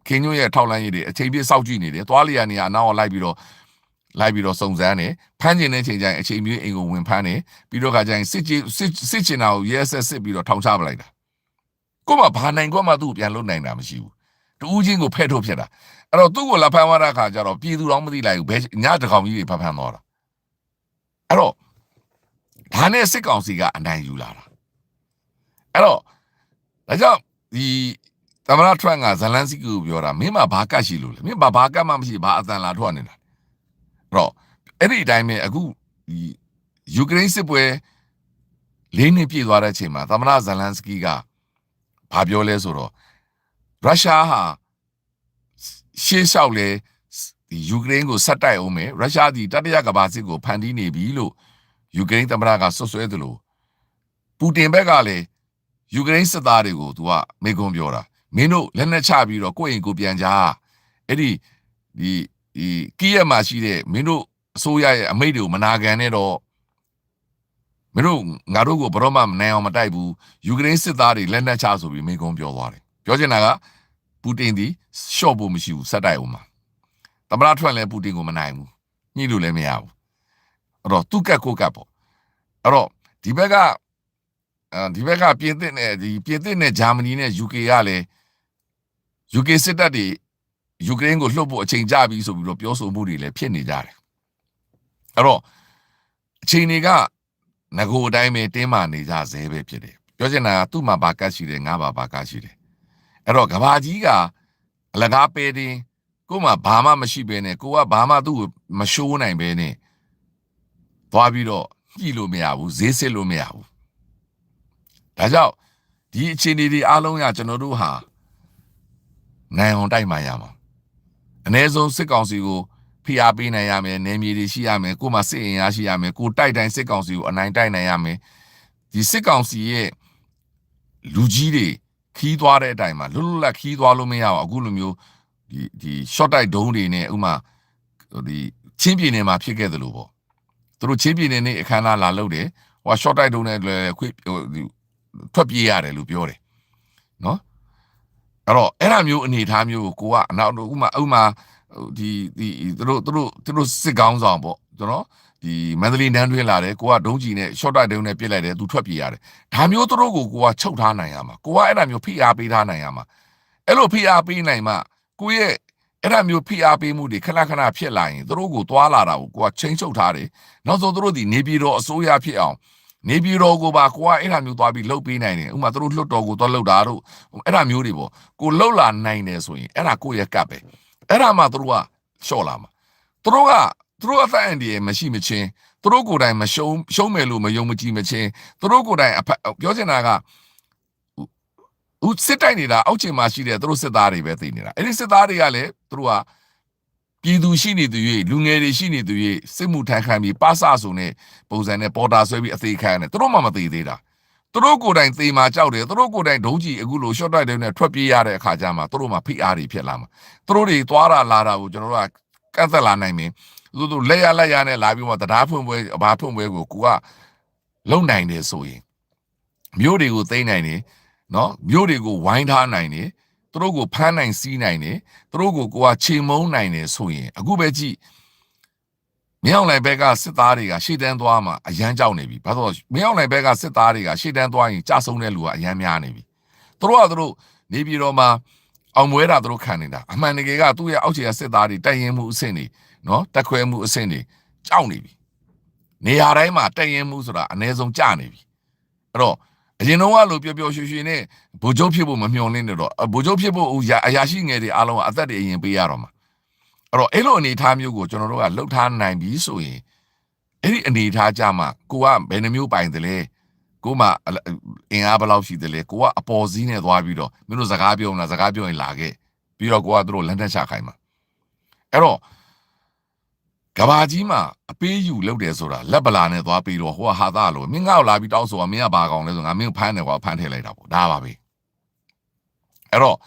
ခင်းညွန့်ရဲ့ထောက်လန်းရေးတွေအချိန်ပြည့်စောက်ကြည့်နေတယ်သွားလျာနေရအနောက်လိုက်ပြီးတော့စုံစမ်းတယ်ဖမ်းကျင်တဲ့ချိန်ကျရင်အချိန်ပြည့်အိမ်ကိုဝင်ဖမ်းတယ်ပြီးတော့ခါကျရင်စစ်ချင်တာကိုရဲဆက်စစ်ပြီးတော့ထောင်ချပလိုက်တာကို့မှာဘာနိုင်ကွက်မှသူ့ပြန်လွတ်နိုင်တာမရှိဘူးတူးချင်းကိုဖဲ့ထုတ်ဖြစ်တာအဲ့တော့သူ့ကိုလာဖမ်းသွားတဲ့အခါကျတော့ပြည်သူတော်မသိလိုက်ဘူးဘယ်ညတကောင်ကြီးတွေဖမ်းသွားတာအဲ့တော့ဒါနဲ့စစ်ကောင်စီကအနိုင်ယူလာတာအဲ့တော့ဒါကြောင့်ဒီသမရထရန့်ကဇလန်စီကိုပြောတာမင်းမဘာကတ်ရှိလို့လဲမင်းဘာကတ်မှမရှိဘာအတန်လာထွက်နေတာအဲ့တော့အဲ့ဒီအတိုင်းပဲအခုဒီယူကရိန်းစစ်ပွဲ၄နှစ်ပြည့်သွားတဲ့အချိန်မှာသမရဇလန်စကီကဘာပြောလဲဆိုတော့ရုရှားဟာရှေ့လျှောက်လဲဒီယူကရိန်းကိုဆက်တိုက်အောင်မယ်ရုရှားဒီတတိယကမ္ဘာစစ်ကိုဖန်တီးနေပြီလို့ယူကရိန်းသမရကဆွဆွဲသလိုပူတင်ဘက်ကလည်းယူကရိန်းစစ်သားတွေကိုသူကမေကွန်ပြောတာမင်းတို့လက်နက်ချပြီးတော့ကိုယ့်အိမ်ကိုပြန်ကြအဲ့ဒီကီးရမှာရှိတဲ့မင်းတို့ ဆိုရရဲ့အမိတ်တွေကိုမနာခံနဲ့တော့မင်းတို့ငါတို့ကိုဘရော့မှမနိုင်အောင်မတိုက်ဘူးယူကရိန်းစစ်သားတွေလက်နက်ချဆိုပြီးမိကုံးပြောသွားတယ်ပြောချင်တာကပူတင်ဒီရှော့ဖို့မရှိဘူးစက်တိုက်အောင်မှာသမ္မတထွက်လဲပူတင်ကိုမနိုင်ဘူးညှိလို့လည်းမရဘူးအဲ့တော့သူ့ကတ်ကိုကတ်ပေါ့အဲ့တော့ဒီဘက်ကပြင်သစ်နဲ့ဂျာမနီနဲ့ UK ကလည်း UK စစ်တပ်တွေယူကရိန်းကိုလှုပ်ဖို့အချိန်ကြပြီဆိုပြီးတော့ပြောဆိုမှုတွေလည်းဖြစ်နေကြတယ်အဲ့တော့အချိန်တွေကငကိုအတိုင်းပဲတင်းမာနေကြဆဲပဲဖြစ်တယ်ပြောချင်တာကသူ့မှာဘာကတ်ရှိတယ်ငါဘာကတ်ရှိတယ်အဲ့တော့ကဘာကြီးကအလကားပဲတင်ကို့မှာဘာမှမရှိဘဲနဲ့ကိုကဘာမှသူ့ကိုမရှိုးနိုင်ဘဲနဲ့သွားပြီးတော့ညှိလို့မရဘူးဈေးစစ်လို့မရဘူးဒါကြောင့်ဒီအခြေအနေတွေအားလုံးကကျွန်တော်တို့ဟာနိုင်အောင်တိုက်မှရမှာအ ਨੇ ဆုံးစစ်ကောင်စီကိုဖိအားပေးနိုင်ရမယ်နေမြေတွေရှိရမယ်ကို့မှာစစ်အင်အားရှိရမယ်ကိုတိုက်တိုင်းစစ်ကောင်စီကိုအနိုင်တိုက်နိုင်ရမယ်ဒီစစ်ကောင်စီရဲ့လူကြီးတွေခီးသွားတဲ့အတိုင်းမှာလွတ်လွတ်လပ်ခီးသွားလို့မရအောင်အခုလိုမျိုးဒီ short တိုက်ဒုံးတွေနဲ့ဥမာဒီချင်းပြည်နယ်မှာဖြစ်ခဲ့သလိုပေါ့သူတို့ချင်းပြည်နယ်နဲ့အခမ်းအနားလာလုပ်တယ်ဟို short တိုက်ဒုံးနဲ့ခွေထွက်ပြေးရတယ်လို့ပြောတယ်နော်အဲ့တော့အဲ့ဒါမျိုးအနေအထားမျိုးကိုကအနောက်ဥမာဒီသူတို့စစ်ကောင်းဆောင်ပေါ့ကျွန်တော်ဒီမန္တလေးနန်းတွင်းလာတယ်ကိုကဒုံးကြီးနဲ့ short တိုက်ဒုံးနဲ့ပြစ်လိုက်တယ်သူထွက်ပြေးရတယ်ဒါမျိုးသူတို့ကိုကချုပ်ထားနိုင်ရမှာကိုကအဲ့ဒါမျိုးဖိအားပေးထားနိုင်ရမှာအဲ့လိုဖိအားပေးနိုင်မှကိုရဲ့အဲ့ဒါမျိုးဖိအားပေးမှုတွေခဏဖြစ်လာရင်သူတို့ကိုသွားလာတာကိုကိုကချင်းချုပ်ထားတယ်နောက်ဆုံးသူတို့ဒီနေပြည်တော်အစိုးရဖြစ်အောင်နေပြည်တော်ကိုပါကိုကအဲ့ဒါမျိုးသွားပြီးလှုပ်ပေးနိုင်တယ်ဥမာသူတို့လှုပ်တော်ကိုသွားလှုပ်တာတို့အဲ့ဒါမျိုးတွေပေါ့ကိုလှုပ်လာနိုင်တယ်ဆိုရင်အဲ့ဒါကိုရဲ့ကပ်ပဲအဲ့ဒါမှသူတို့ကလျှော့လာမှာသူတို့အသက်အန္တရာယ်မရှိမချင်းသူတို့ကိုယ်တိုင်မရှုံးမယ်လို့မယုံမကြည်မချင်းသူတို့ကိုယ်တိုင်ပြောချင်တာကဦးစစ်တိုက်နေတာအောက်ခြေမှာရှိတဲ့သူတို့စစ်သားတွေပဲသိနေတာအဲ့ဒီစစ်သားတွေကလည်းသူတို့ကပြည်သူရှိနေသူ၍လူငယ်တွေရှိနေသူ၍စစ်မှုထမ်းခံပြီးပါစဆိုနဲ့ပုံစံနဲ့ပေါ်တာဆွဲပြီးအသေးခံတယ်သူတို့မှမသိသေးတာသူတို့ကိုယ်တိုင်သေမှာကြောက်တယ်သူတို့ကိုယ်တိုင်ဒုံးကြီးအခုလို short တိုက်တွေနဲ့ထွက်ပြေးရတဲ့အခါကျမှသူတို့မှဖိအားတွေဖြစ်လာမှာသူတို့တွေသွားတာလာတာကိုကျွန်တော်တို့ကကန့်သက်လာနိုင်မယ်သူလက်ရနဲ့လာပြီးမှတရားဖွင့်ပွဲဘာဖွင့်ပွဲကိုကလုံနိုင်တယ်ဆိုရင်မျိုးတွေကိုသိမ်းနိုင်တယ်နော်မျိုးတွေကိုဝိုင်းထားနိုင်တယ်သူတို့ကိုဖမ်းနိုင်စီးနိုင်တယ်သူတို့ကိုကချေမုန်းနိုင်တယ်ဆိုရင်အခုပဲကြည့်မြောက်လိုက်ဘက်ကစစ်သားတွေကရှေ့တန်းသွားမှာအရန်ကြောက်နေပြီဘာလို့မြောက်လိုက်ဘက်ကစစ်သားတွေကရှေ့တန်းသွားရင်ကြာဆုံးတဲ့လူကအရန်များနေပြီသူတို့နေပြည်တော်မှာအောင်မွဲတာသူတို့ခံနေတာအမှန်တကယ်ကသူ့ရဲ့အောက်ခြေကစစ်သားတွေတိုက်ရင်မှုအဆင့်တွေနော်တက်ခွဲမှုအဆင့်တွေကြောက်နေပြီနေရာတိုင်းမှာတိုက်ရင်မှုဆိုတာအ ਨੇ ဆုံးကြနေပြီအဲ့တော့အရင်တော့ကလိုပျော်ပျော်ရွှင်ရွှင်နဲ့ဗိုလ်ချုပ်ဖြစ်ဖို့မမျှော်လင့်နေတော့ဗိုလ်ချုပ်ဖြစ်ဖို့အရာရှိငယ်တွေအားလုံးကအသက်တွေအရင်ပေးရတော့မှာအဲ့တော့အဲ့လိုအနေအထားမျိုးကိုကျွန်တော်တို့ကလှုပ်ထားနိုင်ပြီဆိုရင်အဲ့ဒီအနေအထားကြမှာကိုကဘယ်နှမျိုးပိုင်တယ်လဲကိုမှအင်အားဘယ်လောက်ရှိတယ်လဲကိုကအပေါ်စီးနဲ့သွားပြီးတော့မင်းတို့စကားပြောရင်လာခဲ့ပြီးတော့ကိုကတို့လက်ထက်ချခိုင်းမှာအဲ့တော့ကဘာကြီးမှာအပေးယူလုပ်တယ်ဆိုတာလက်ပလာနဲ့သွားပြီးတော့ဟိုကဟာသားလို့မင်းငါ့ကိုလာပြီးတောင်းဆိုတာမင်းကဘာကောင်လဲဆိုငါမင်းဖမ်းတယ်ကွာဖမ်းထည့်လိုက်တာပေါ့ဒါပါပဲအဲ့တော့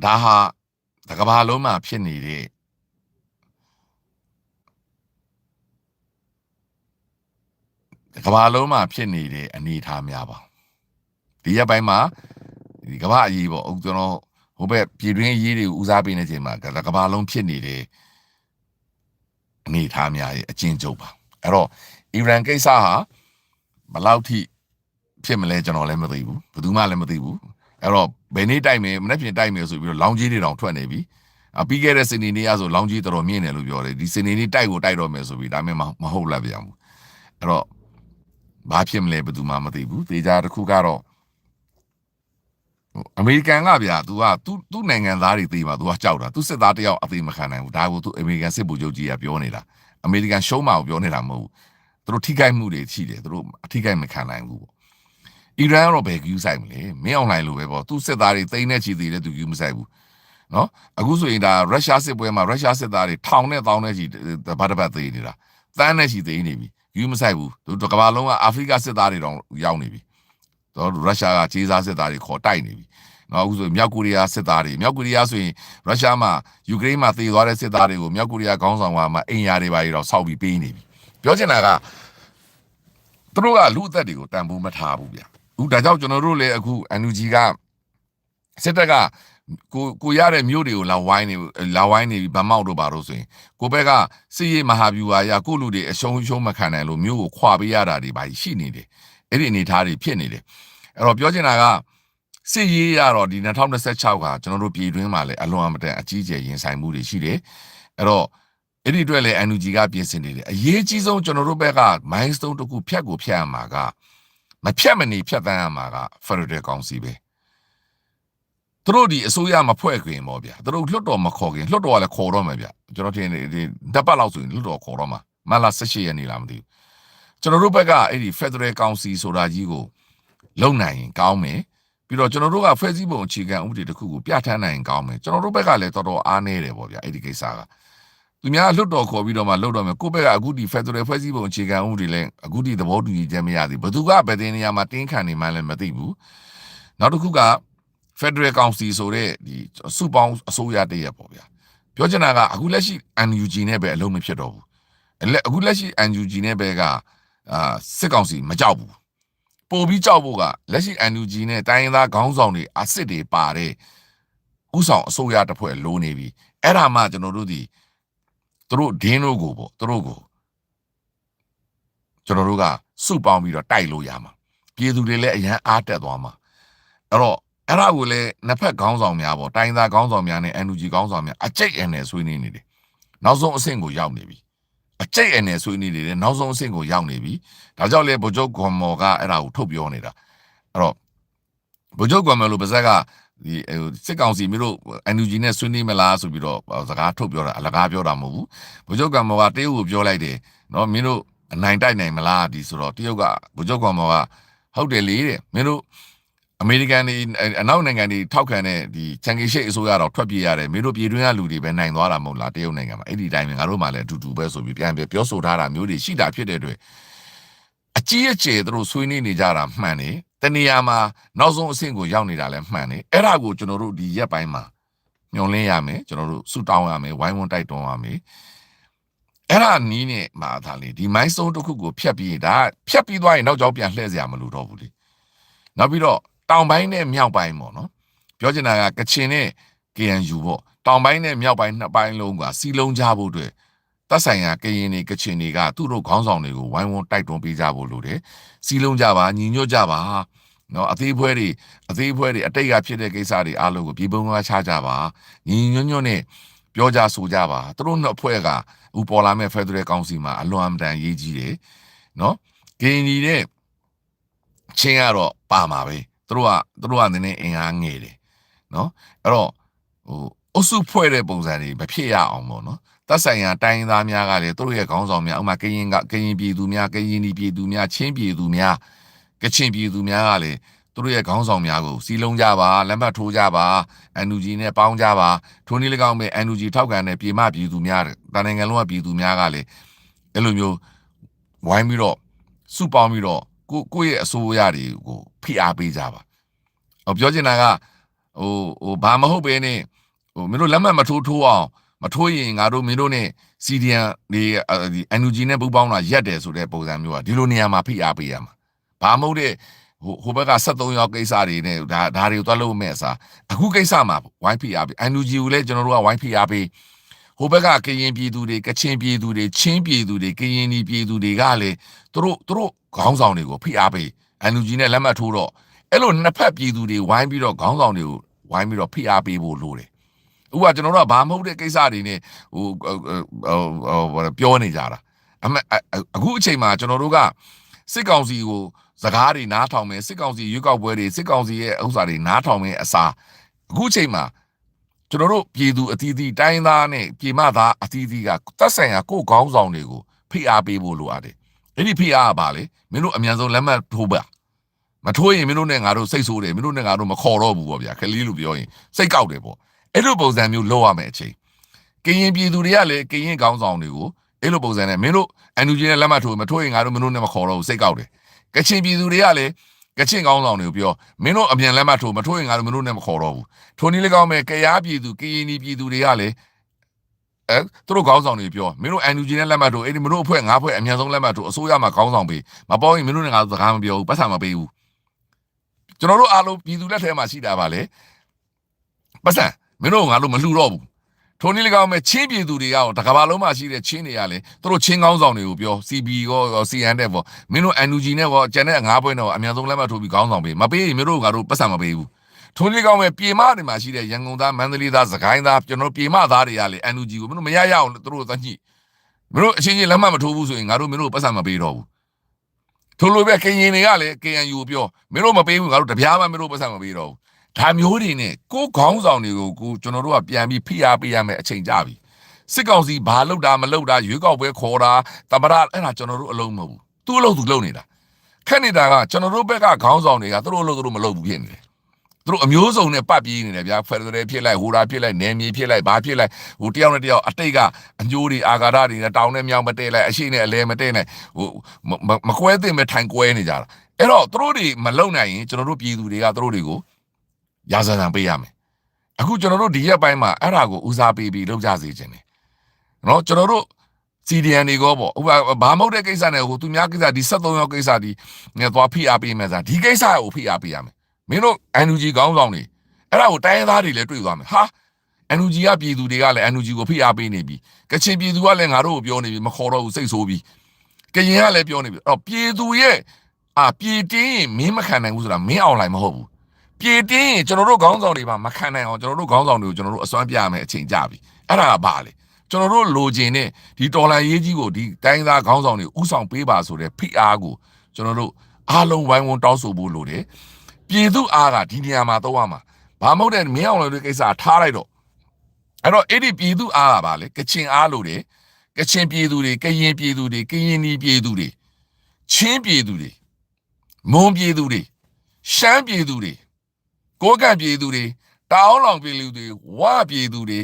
ဒါဟာကဘာလုံးမှာဖြစ်နေတဲ့ကဘာလုံးမှာဖြစ်နေတဲ့အနေအထားများပါဒီရက်ပိုင်းမှာဒီကဘာအရေးပေါ့ကျွန်တော်ဟိုဘက်ပြည်တွင်းရေးတွေကိုဦးစားပေးနေချိန်မှာကဘာလုံးဖြစ်နေတဲ့အနေအထားများရဲ့အကျဉ်းချုပ်ပါအဲ့တော့အီရန်ကိစ္စဟာဘယ်လောက်ထိဖြစ်မလဲကျွန်တော်လည်းမသိဘူးဘယ်သူမှလည်းမသိဘူးအဲ့တော့ဘယ်နေ့တိုက်မယ်မနေ့ပြင်တိုက်မယ်ဆိုပြီးတော့လောင်းကြီးတွေတောင်ထွက်နေပြီပြီးခဲ့တဲ့စနေနေ့ကဆိုလောင်းကြီးတော်တော်မြင့်တယ်လို့ပြောတယ်ဒီစနေနေ့တိုက်တော့မယ်ဆိုပြီးဒါမှမဟုတ်လားဗျာဘူးအဲ့တော့ဘာဖြစ်မလဲဘယ်သူမှမသိဘူးသေချာတစ်ခုကတော့အမေရိကန်ကဗျာ तू ကသူ့နိုင်ငံသားတွေသိမှာ तू ကကြောက်တာ तू စစ်သားတယောက်အသိမခံနိုင်ဘူးဒါကို तू အမေရိကန်စစ်ဗိုလ်ချုပ်ကြီးကပြောနေတာအမေရိကန်ရှုံးမှာကိုပြောနေတာမဟုတ်ဘူးသူတို့ထိခိုက်မှုတွေရှိတယ်သူတို့အထိခိုက်မခံနိုင်ဘူးပေါ့အီရန်ကတော့ဘယ်ကူးဆိုင်မလဲမင်းအောင်လိုင်းလိုပဲပေါ့ तू စစ်သားတွေသိန်းနဲ့ချီသေးတယ် तू ကူးမဆိုင်ဘူးနော်အခုဆိုရင်ဒါရုရှားစစ်ပွဲမှာရုရှားစစ်သားတွေထောင်နဲ့တောင်းနဲ့ချီဘာတပတ်သေးနေတာတန်းနဲ့ချီသေးနေပြီကူးမဆိုင်ဘူးသူကမ္ဘာလုံးကအာဖရိကစစ်သားတွေတောင်ရောက်နေပြီတော့ရုရှားကခြေစားစစ်သားတွေခေါ်တိုက်နေပြီ နော်အခုဆိုမြောက်ကိုရီးယားစစ်သားတွေမြောက်ကိုရီးယားဆိုရင်ရုရှားမှာယူကရိန်းမှာသေသွားတဲ့စစ်သားတွေကိုမြောက်ကိုရီးယားခေါင်းဆောင်ကမှအိမ်ယာတွေပါတော့စောက်ပြီးပေးနေပြီပြောချင်တာကသူတို့ကလူအသက်တွေကိုတန်ဖိုးမထားဘူးဗျအခုဒါကြောင့်ကျွန်တော်တို့လည်းအခု NUG ကစစ်တပ်ကကိုရတဲ့မျိုးတွေကိုလာဝိုင်းနေပြီးဗမောက်တို့ပါတော့ဆိုရင်ကိုဘက်ကစစ်ရေးမဟာဗျူဟာရကိုလူတွေအရှုံးမခံနိုင်လို့မျိုးကိုခွာပေးရတာတွေပါရှိနေတယ်အဲ့ဒီအနေထားတွေဖြစ်နေတယ်အဲ့တော့ပြောချင်တာကစစ်ရေးရတော့ဒီ2026ကကျွန်တော်တို့ပြည်တွင်းမှာလည်းအလွန်အမတန်အကြီးကျယ်ရင်ဆိုင်မှုတွေရှိတယ်အဲ့တော့အဲ့ဒီအတွက်လည်း NUG ကပြင်ဆင်နေတယ်အရေးကြီးဆုံးကျွန်တော်တို့ဘက်က milestone တစ်ခုဖြတ်ရမှာကမဖြတ်မနေဖြတ်တန်းရမှာက Federal Council ပဲသူတို့ဒီအစိုးရမဖွဲ့ခင်ပေါ့ဗျာသူတို့လွတ်တော်မခေါ်ခင်လွတ်တော်ကလည်းခေါ်တော့မယ်ဗျကျွန်တော်ထင်ဒီတပ်ပတ်လောက်ဆိုရင်လွတ်တော်ခေါ်တော့မှာမလာ18ရက်နေလားမသိဘူးကျွန်တော်တို့ဘက်ကအဲ့ဒီ Federal Council ဆိုတာကြီးကိုလုံနိုင်ရင်ကောင်းမယ်ပြီးတော့ကျွန်တော်တို့ကဖွဲ့စည်းပုံအခြေခံဥပဒေတစ်ခုကိုပြဋ္ဌာန်းနိုင်ရင်ကောင်းမယ်ကျွန်တော်တို့ဘက်ကလည်းတော်တော်အားနည်းတယ်ပေါ့ဗျာအဲ့ဒီကိစ္စကသူများလွတ်တော်ခေါ်ပြီးတော့မှလုပ်တော့မယ်ကိုယ့်ဘက်ကအခုဒီ Federal ဖွဲ့စည်းပုံအခြေခံဥပဒေလည်းအခုဒီသဘောတူညီချက်မရသေးဘူးဘယ်သူကဘယ်တင်နေရာမှာတင်းခံနေမှလည်းမသိဘူးနောက်တစ်ခုကFederal Council ဆိုတဲ့ဒီစုပေါင်းအစိုးရတရက်ပေါ့ဗျာပြောချင်တာကအခုလက်ရှိ NUG နဲ့ပဲအလုံးမဖြစ်တော့ဘူးအခုလက်ရှိ NUG နဲ့ပဲကစစ်ကောင်စီမကြောက်ဘူးပို့ပြီးကြောက်ဖို့ကလက်ရှိ NUG နဲ့တိုင်းရင်းသားခေါင်းဆောင်တွေအစ်စ်တွေပါတဲ့ဥဆောင်အစိုးရတစ်ဖွဲ့လိုနေပြီအဲ့ဒါမှကျွန်တော်တို့ဒီသူတို့ဒင်းတို့ကိုပေါ့သူတို့ကိုကျွန်တော်တို့ကစုပေါင်းပြီးတော့တိုက်လို့ရမှာပြည်သူတွေလည်းအရန်အားတက်သွားမှာအဲ့တော့အဲ့ဒါကိုလည်းနှစ်ဖက်ခေါင်းဆောင်များပေါ့တိုင်းသားခေါင်းဆောင်များနဲ့ NUG ခေါင်းဆောင်များအကျိတ်အနယ်ဆွေးနွေးနေတယ်နောက်ဆုံးအဆင့်ကိုရောက်နေပြီအကျိတ်အနယ်ဆွေးနွေးနေတယ်နောက်ဆုံးအဆင့်ကိုရောက်နေပြီဒါကြောင့်လေဗိုလ်ချုပ်ကွန်မော်ကအဲ့ဒါကိုထုတ်ပြောနေတာအဲ့တော့ဗိုလ်ချုပ်ကွန်မော်လို့ပါဇက်ကဒီစစ်ကောင်စီမျိုးတို့ NUG နဲ့ဆွေးနွေးမလားဆိုပြီးတော့စကားထုတ်ပြောတာအလကားပြောတာမဟုတ်ဘူးဗိုလ်ချုပ်ကွန်မော်ကတရုတ်ကိုပြောလိုက်တယ်နော်မင်းတို့အနိုင်တိုက်နိုင်မလားဒီဆိုတော့တရုတ်ကဗိုလ်ချုပ်ကွန်မော်ကဟုတ်တယ်လေတဲ့မင်းတို့အမေရိကန်တွေအနောက်နိုင်ငံတွေထောက်ခံတဲ့ဒီချန်ကီရှိတ်အစိုးရတော့ထွက်ပြေးရတယ်မင်းတို့ပြည်တွင်းကလူတွေပဲနိုင်သွားတာမဟုတ်လားတရုတ်နိုင်ငံမှာအဲ့ဒီတိုင်းပဲငါတို့မှလည်းအတူတူပဲဆိုပြီးပြန်ပြောဆိုထားတာမျိုးတွေရှိတာဖြစ်တဲ့အတွက်အကြီးအကျယ်သူတို့ဆွေးနွေးနေကြတာမှန်တယ်တနေရာမှာနောက်ဆုံးအဆင့်ကိုရောက်နေတာလည်းမှန်တယ်အဲ့ဒါကိုကျွန်တော်တို့ဒီရက်ပိုင်းမှာညှော်လင်းရမယ်ကျွန်တော်တို့ဆူတောင်းရမယ်ဝိုင်းဝန်းတိုက်တွန်းရမယ်အဲ့ဒါနီးနဲ့မှာဒါလေဒီမိုင်းဆုံးတစ်ခုကိုဖြတ်ပြီးဒါဖြတ်ပြီးသွားရင်နောက်ကြောင်းပြန်လှည့်စရာမလိုတော့ဘူးလေနောက်ပြီးတော့တောင်ပိုင်းနဲ့မြောက်ပိုင်းပေါ့နော်ပြောချင်တာကကချင်နဲ့ KNU ပေါ့တောင်ပိုင်းနဲ့မြောက်ပိုင်းနှစ်ပိုင်းလုံးကစီလုံးကြဖို့အတွက်သက်ဆိုင်ရာကရင်တွေကချင်တွေကသူတို့ခေါင်းဆောင်တွေကိုဝိုင်းဝန်းတိုက်တွန်းပေးကြဖို့လိုတယ်စီလုံးကြပါညီညွတ်ကြပါနော်အသေးဖွဲတွေအတိတ်ကဖြစ်တဲ့ကိစ္စတွေအားလုံးကိုပြည်ပုံကချကြပါညီညွတ်နဲ့ပြောကြဆိုကြပါသူတို့နှစ်အဖွဲ့ကဥပေါ်လာမဲ့ Federal Council မှာအလွန်အမတန်ရေးကြီးတယ်နော်ကရင်တွေနဲ့ချင်းကတော့ပါမှာပဲသူတို့ကနည်းနည်းအင်အားငယ်တယ်နော်အဲ့တော့အုပ်စုဖွဲ့တဲ့ပုံစံတွေမဖြစ်ရအောင်ပေါ့နော်သက်ဆိုင်ရာတိုင်းသားများကလည်းသူတို့ရဲ့ခေါင်းဆောင်များဥမာကရင်ပြည်သူများကရင်ပြည်သူများချင်းပြည်သူများကချင်ပြည်သူများကလည်းသူတို့ရဲ့ခေါင်းဆောင်များကိုစီလုံးကြပါလက်မှတ်ထိုးကြပါ NUG နဲ့ပေါင်းကြပါထိုနည်း၎င်းပဲ NUG ထောက်ခံတဲ့ပြည်မပြည်သူများတာနိုင်ငံလုံးကပြည်သူများကလည်းအဲ့လိုမျိုးဝိုင်းပြီးတော့စုပေါင်းပြီးတော့ကိုယ့်ရဲ့အစိုးရတွေကိုဖိအားပေးကြပါပြောချင်တာကဘာမဟုတ်ပဲနဲ့မင်းတို့လက်မှတ်မထိုးအောင်မထိုးရင်ငါတို့မင်းတို့နဲ့ CDN ဒီ NUG နဲ့ပူးပေါင်းတာရက်တယ်ဆိုတဲ့ပုံစံမျိုးကဒီလိုနေရာမှာဖိအားပေးရမှာဘာမဟုတ်တဲ့ဟိုဘက်က73ရောက်ကိစ္စတွေနဲ့ဒါတွေကိုသွားလို့မဲ့အစားအခုကိစ္စမှာဝိုင်းဖိအားပေး NUG ကိုလည်းကျွန်တော်တို့ကဝိုင်းဖိအားပေးဟိုဘက်ကကရင်ပြည်သူတွေကချင်ပြည်သူတွေချင်းပြည်သူတွေကရင်ပြည်သူတွေကလည်းသူတို့ခေါင်းဆောင်တွေကိုဖိအားပေး NUG နဲ့လက်မှတ်ထိုးတော့အဲ့လိုနှစ်ဖက်ပြည်သူတွေဝိုင်းပြီးတော့ခေါင်းဆောင်တွေကိုဝိုင်းပြီးတော့ဖိအားပေးဖို့လိုတယ်ဥပမာကျွန်တော်တို့ကဘာမဟုတ်တဲ့ကိစ္စတွေနဲ့ပြောနေကြတာအခုအချိန်မှာကျွန်တော်တို့ကစစ်ကောင်စီကိုစကားတွေနားထောင်မယ်စစ်ကောင်စီရွေးကောက်ပွဲတွေစစ်ကောင်စီရဲ့ဥစ္စာတွေနားထောင်မယ်အစားအခုအချိန်မှာကျွန်တော်တို့ပြည်သူအသီးသီးတိုင်းသားနဲ့ပြည်မသားအသီးသီးကသက်ဆိုင်ရာကိုယ်ခေါင်းဆောင်တွေကိုဖိအားပေးဖို့လိုအပ်တယ်အဲ့ဒီဖိအားကပါလေမင်းတို့အမြန်ဆုံးလက်မှတ်ထိုးပါမထိုးရင်မင်းတို့နဲ့ငါတို့စိတ်ဆိုးတယ်မင်းတို့နဲ့ငါတို့မခေါ်တော့ဘူးပေါ့ဗျာခလီလို့ပြောရင်စိတ်ကောက်တယ်ပေါ့အဲ့လိုပုံစံမျိုးလုပ်ရမယ်အချိန်ကရင်ပြည်သူတွေကလည်းကရင်ခေါင်းဆောင်တွေကိုအဲ့လိုပုံစံနဲ့မင်းတို့ NUG နဲ့လက်မှတ်ထိုးမထိုးရင်ငါတို့မင်းတို့နဲ့မခေါ်တော့ဘူးစိတ်ကောက်တယ်ကချင်ပြည်သူတွေကလည်း ကချင်ကောင်းဆောင်တွေကိုပြောမင်းတို့အမြန်လက်မှတ်ထိုးမထိုးရင်ငါတို့မင်းတို့နဲ့မခေါ်တော့ဘူးထိုနည်းလည်းကောင်းမဲ့ကရားပြည်သူကရင်ပြည်သူတွေကလည်းသူတို့ခေါင်းဆောင်တွေပြောမင်းတို့ NUG နဲ့လက်မှတ်ထိုးအဲ့ဒီမင်းတို့အဖွဲ့ငါးဖွဲ့အမြန်ဆုံးလက်မှတ်ထိုးအစိုးရမှာခေါင်းဆောင်ပေးမပေါ်ရင်မင်းတို့နဲ့ငါတို့စကားမပြောဘူးပတ်စံမပေးဘူးကျွန်တော်တို့အားလုံးပြည်သူလက်ထဲမှာရှိတာပါလေပတ်စံမင်းတို့ငါတို့မလှူတော့ဘူးထိုနည်းလည်းကောင်းမဲ့ချင်းပြည်သူတွေရောတကဘာလုံးမှာရှိတဲ့ချင်းတွေကလည်းသူတို့ချင်းကောင်းဆောင်တွေကိုပြော CB ရော CN တဲ့ပေါ့မင်းတို့ NUG နဲ့ရောကျန်တဲ့ငါးဖွဲ့နဲ့ရောအမြန်ဆုံးလက်မှတ်ထိုးပြီးခေါင်းဆောင်ပေးမပေးရင်မင်းတို့ငါတို့ပတ်စံမပေးဘူးထုံးလေးကောင်းမဲ့ပြေမတွေမှာရှိတဲ့ရန်ကုန်သားမန္တလေးသားစကိုင်းသားကျွန်တော်ပြေမသားတွေကလေ NUG ကိုမင်းတို့မရရအောင်သူတို့သညှိမင်းတို့အချင်းချင်းလက်မှတ်မထိုးဘူးဆိုရင်ငါတို့မင်းတို့ပတ်စံမပေးတော့ဘူးထို့လိုပဲကရင်တွေကလည်း KNU ကိုပြောမင်းတို့မပေးဘူးငါတို့တပြားမှမင်းတို့ပတ်စံမပေးတော့ဘူးဒါမျိုးတွေနဲ့ကိုခေါင်းဆောင်တွေကိုကိုကျွန်တော်တို့ကပြန်ပြီးဖိအားပေးရမယ်အချိန်ကြပြီစစ်ကောင်စီဘာလုပ်တာမလုပ်တာရွေးကောက်ပွဲခေါ်တာတမရအဲ့ဒါကျွန်တော်တို့အလုံးမဟုတ်ဘူးသူ့အလုပ်သူလုပ်နေတာခက်နေတာကကျွန်တော်တို့ဘက်ကခေါင်းဆောင်တွေကသူတို့အလုပ်သူတို့မလုပ်ဘူးဖြစ်နေတယ်သူတို့အမျိုးစုံနဲ့ပတ်ပြေးနေတယ်ဗျာဖက်ဒရယ်ဖြစ်လိုက်ဟိုတာဖြစ်လိုက်နယ်မြေဖြစ်လိုက်ဘာဖြစ်လိုက်ဟိုတယောက်နဲ့တယောက်အတိတ်ကအညိုးတွေအာဃာတတွေနဲ့တောင်းနဲ့မြောင်းမတဲလိုက်အရှိနဲ့အလဲမတဲလိုက်ဟိုမကွဲသင့်မဲ့ထိုင်ကွဲနေကြတာအဲ့တော့သူတို့တွေမလုံနိုင်ရင်ကျွန်တော်တို့ပြည်သူတွေကသူတို့တွေကိုရာဇသံပေးရမယ်အခုကျွန်တော်တို့ဒီရက်ပိုင်းမှာအဲ့ဒါကိုဦးစားပေးပြီးလုပ်ကြစေခြင်းတယ်နော်ကျွန်တော်တို့ CDN တွေကောပေါ့ဘာမဟုတ်တဲ့ကိစ္စနဲ့ဟိုသူများကိစ္စဒီ73ရောက်ကိစ္စဒီငါသွားဖိအားပေးမယ်ဆိုတာဒီကိစ္စကိုဖိအားပေးရမယ်မင်းတို့ NUG ခေါင်းဆောင်တွေအဲ့ဒါကိုတိုင်းရင်းသားတွေလည်းတွေ့သွားမယ်ဟာ NUG ကပြည်သူတွေကလည်း NUG ကိုဖိအားပေးနေပြီကချင်ပြည်သူကလည်းငါတို့ကိုပြောနေပြီမခေါ်တော့ဘူးစိတ်ဆိုးပြီကရင်ကလည်းပြောနေပြီအဲ့တော့ပြည်သူရဲ့ပြည်တင်းရင်မင်းမခံနိုင်ဘူးဆိုတာမင်းအောင်လိုက်မဟုတ်ဘူးပြည်တင်းရင်ကျွန်တော်တို့ခေါင်းဆောင်တွေပါမခံနိုင်အောင်ကျွန်တော်တို့ခေါင်းဆောင်တွေကိုကျွန်တော်တို့အစွမ်းပြရမယ်အချိန်ကြပြီအဲ့ဒါကဘာလဲကျွန်တော်တို့လိုချင်တဲ့ဒီတော်လှန်ရေးကြီးကိုဒီတိုင်းသားခေါင်းဆောင်တွေဥဆောင်ပေးပါဆိုတဲ့ဖိအားကိုကျွန်တော်တို့အားလုံးဝိုင်းဝန်းတောင်းဆိုဖို့လိုတယ်ပြည်သူအားကဒီနေရာမှာတော့ရမှာဘာမဟုတ်တဲ့မင်းအောင်လို့ကိစ္စထားလိုက်တော့အဲ့တော့အဲ့ဒီပြည်သူအားကပါလေကချင်အားလို့တယ်ကချင်ပြည်သူတွေကရင်ပြည်သူတွေကရင်နီပြည်သူတွေချင်းပြည်သူတွေမွန်ပြည်သူတွေရှမ်းပြည်သူတွေကိုးကန့်ပြည်သူတွေတောင်လောင်ပြည်သူတွေဝပြည်သူတွေ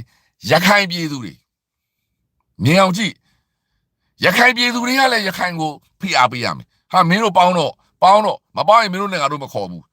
ရခိုင်ပြည်သူတွေမြင်အောင်ကြည့်ရခိုင်ပြည်သူတွေကလည်းရခိုင်ကိုဖိအားပေးရမယ်ဟာမင်းတို့ပေါင်းတော့မပေါင်းရင်မင်းတို့လည်းငါတို့မခေါ်ဘူး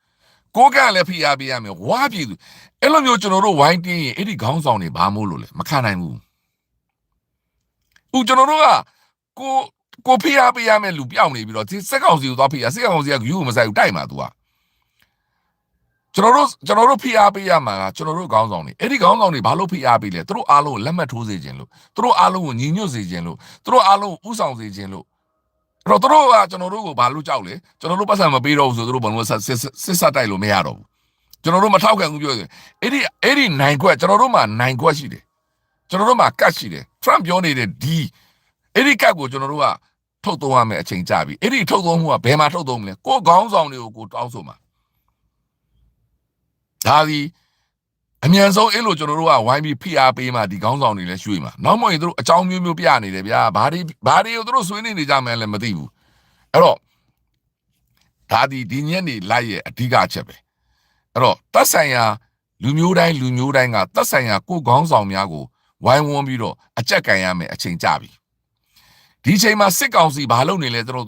ကိုကလည်းဖိအားပေးရမယ်ဝါပြည်သူအဲ့လိုမျိုးကျွန်တော်တို့ဝိုင်းတင်းရင်အဲ့ဒီခေါင်းဆောင်တွေဘာမို့လို့လဲမခံနိုင်ဘူးကျွန်တော်တို့ကကိုဖိအားပေးရမယ်လူပြောင်းနေပြီးတော့ဒီစက်ကောင်စီကိုသွားဖိအားစက်ကောင်စီကယူမဆိုင်ဘူးတိုက်မှာ तू ကကျွန်တော်တို့ဖိအားပေးရမှာကကျွန်တော်တို့ခေါင်းဆောင်တွေအဲ့ဒီခေါင်းဆောင်တွေဘာလို့ဖိအားပေးလဲသူတို့အားလုံးကိုလက်မှတ်ထိုးစေခြင်းလို့သူတို့အားလုံးကိုညီညွတ်စေခြင်းလို့သူတို့အားလုံးကိုဥဆောင်စေခြင်းလို့အဲ့တော့သူတို့ကကျွန်တော်တို့ကိုဘာလို့ကြောက်လဲကျွန်တော်တို့ပတ်စံမပေးတော့ဘူးဆိုသူတို့ဘာလို့စစ်ဆက်တိုက်လို့မရတော့ဘူးကျွန်တော်တို့မထောက်ခံဘူးပြောတယ်အဲ့ဒီနိုင်ခွက်ကျွန်တော်တို့မှာနိုင်ခွက်ရှိတယ်ကျွန်တော်တို့မှာကတ်ရှိတယ် Trump ပြောနေတဲ့ဒီအဲ့ဒီကတ်ကိုကျွန်တော်တို့ကထုတ်သုံးရမယ်အချိန်ကြပြီအဲ့ဒီထုတ်သုံးမှုကဘယ်မှာထုတ်သုံးမလဲကိုခေါင်းဆောင်တွေကိုကိုတောင်းဆိုမှာဒါဒီအမြန်ဆုံးအဲ့လိုကျွန်တော်တို့ကဝိုင်းပြီးဖိအားပေးမှဒီခေါင်းဆောင်တွေလည်းရွှေ့မှာနောက်မှရင်တို့အကြောင်းမျိုးမျိုးပြနေတယ်ဗျာဘာတွေကိုတို့ဆွေးနေကြမှန်းလည်းမသိဘူးအဲ့တော့ဒါဒီညက်နေလိုက်ရဲ့အဓိကအချက်ပဲအဲ့တော့သက်ဆိုင်ရာလူမျိုးတိုင်းကသက်ဆိုင်ရာကိုခေါင်းဆောင်များကိုဝိုင်းဝန်းပြီးတော့အကြက်ကန်ရမယ်အချိန်ကြပြီဒီချိန်မှာစစ်ကောင်စီဘာလုပ်နေလဲတို့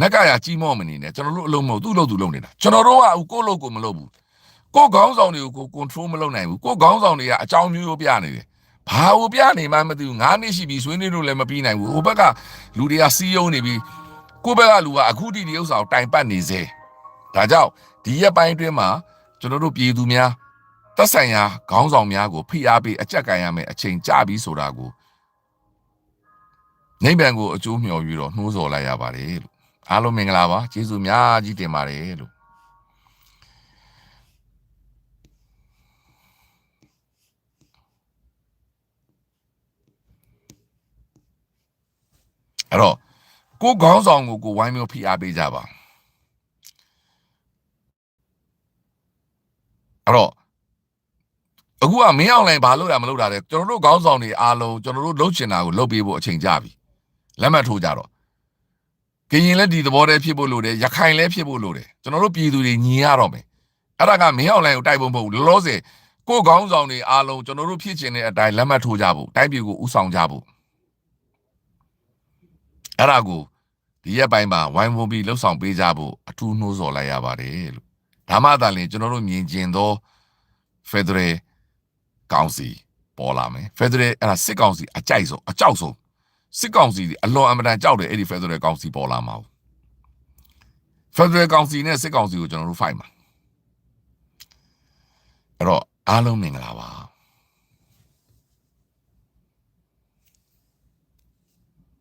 ငက်ကရကြီးမော့မနေနဲ့ကျွန်တော်တို့အလုံးမဟုတ်သူ့လို့သူလုပ်နေတာကျွန်တော်တို့ကကိုလို့ကိုမလုပ်ဘူးကိုခေါင်းဆောင်တွေကို control မလုပ်နိုင်ဘူးကိုခေါင်းဆောင်တွေကအကြောင်းမျိုးပြနေတယ်ဘာလို့ပြနေမှမသိဘူး9နှစ်ရှိပြီဆွေးနွေးလို့လည်းမပြီးနိုင်ဘူးဟိုဘက်ကလူတွေကစီးယုံနေပြီကိုဘက်ကလူကအခုတိဒီဥစ္စာကိုတိုင်ပတ်နေစေဒါကြောင့်ဒီရက်ပိုင်းအတွင်းမှာကျွန်တော်တို့ပြည်သူများသက်ဆိုင်ရာခေါင်းဆောင်များကိုဖိအားပေးအကြက်ကန်ရမယ်အချိန်ကြပြီဆိုတာကိုနိဗ္ဗာန်ကိုအကျိုးမျှော်ပြီးတော့နှိုးဆော်လိုက်ရပါတယ်လို့အားလုံးမင်္ဂလာပါကျေးဇူးများကြီးတင်ပါတယ်လို့အဲ့တော့ကိုခေါင်းဆောင်ကိုဝိုင်းမျိုးဖိအားပေးကြပါအဲ့တော့အခုကမင်းအောင်လိုင်းဘာလို့မလုပ်တာလဲကျွန်တော်တို့ခေါင်းဆောင်တွေအားလုံးကျွန်တော်တို့လှုပ်ချင်တာကိုလှုပ်ပေးဖို့အချိန်ကြပြီလက်မှတ်ထိုးကြတော့ကရင်လည်းဒီသဘောတည်းဖြစ်ဖို့လိုတယ်ရခိုင်လည်းဖြစ်ဖို့လိုတယ်ကျွန်တော်တို့ပြည်သူတွေညီရတော့မယ်အဲ့ဒါကမင်းအောင်လိုင်းကိုတိုက်ဖို့မဟုတ်ဘူးလောလောဆယ်ကိုခေါင်းဆောင်တွေအားလုံးကျွန်တော်တို့ဖြစ်ချင်တဲ့အတိုင်းလက်မှတ်ထိုးကြဖို့တိုင်းပြည်ကိုဥဆောင်ကြဖို့အဲ့ဒါကို ဒီရက်ပိုင်းမှာဝိုင်းဝန်းပြီးလှုပ်ဆောင်ပေးကြဖို့အထူးနှိုးဆော်လိုက်ရပါတယ်လို့ဒါမှသာလျှင်ကျွန်တော်တို့မြင်ကျင်သော Federal ကောင်စီပေါ်လာမယ် Federal အဲ့ဒါစစ်ကောင်စီအကြောက်ဆုံးစစ်ကောင်စီအလွန်အမတန်ကြောက်တယ်အဲ့ဒီ Federal ကောင်စီပေါ်လာမှာ Federal ကောင်စီနဲ့စစ်ကောင်စီကိုကျွန်တော်တို့ fight မှာအဲ့တော့အားလုံးမင်္ဂလာပါ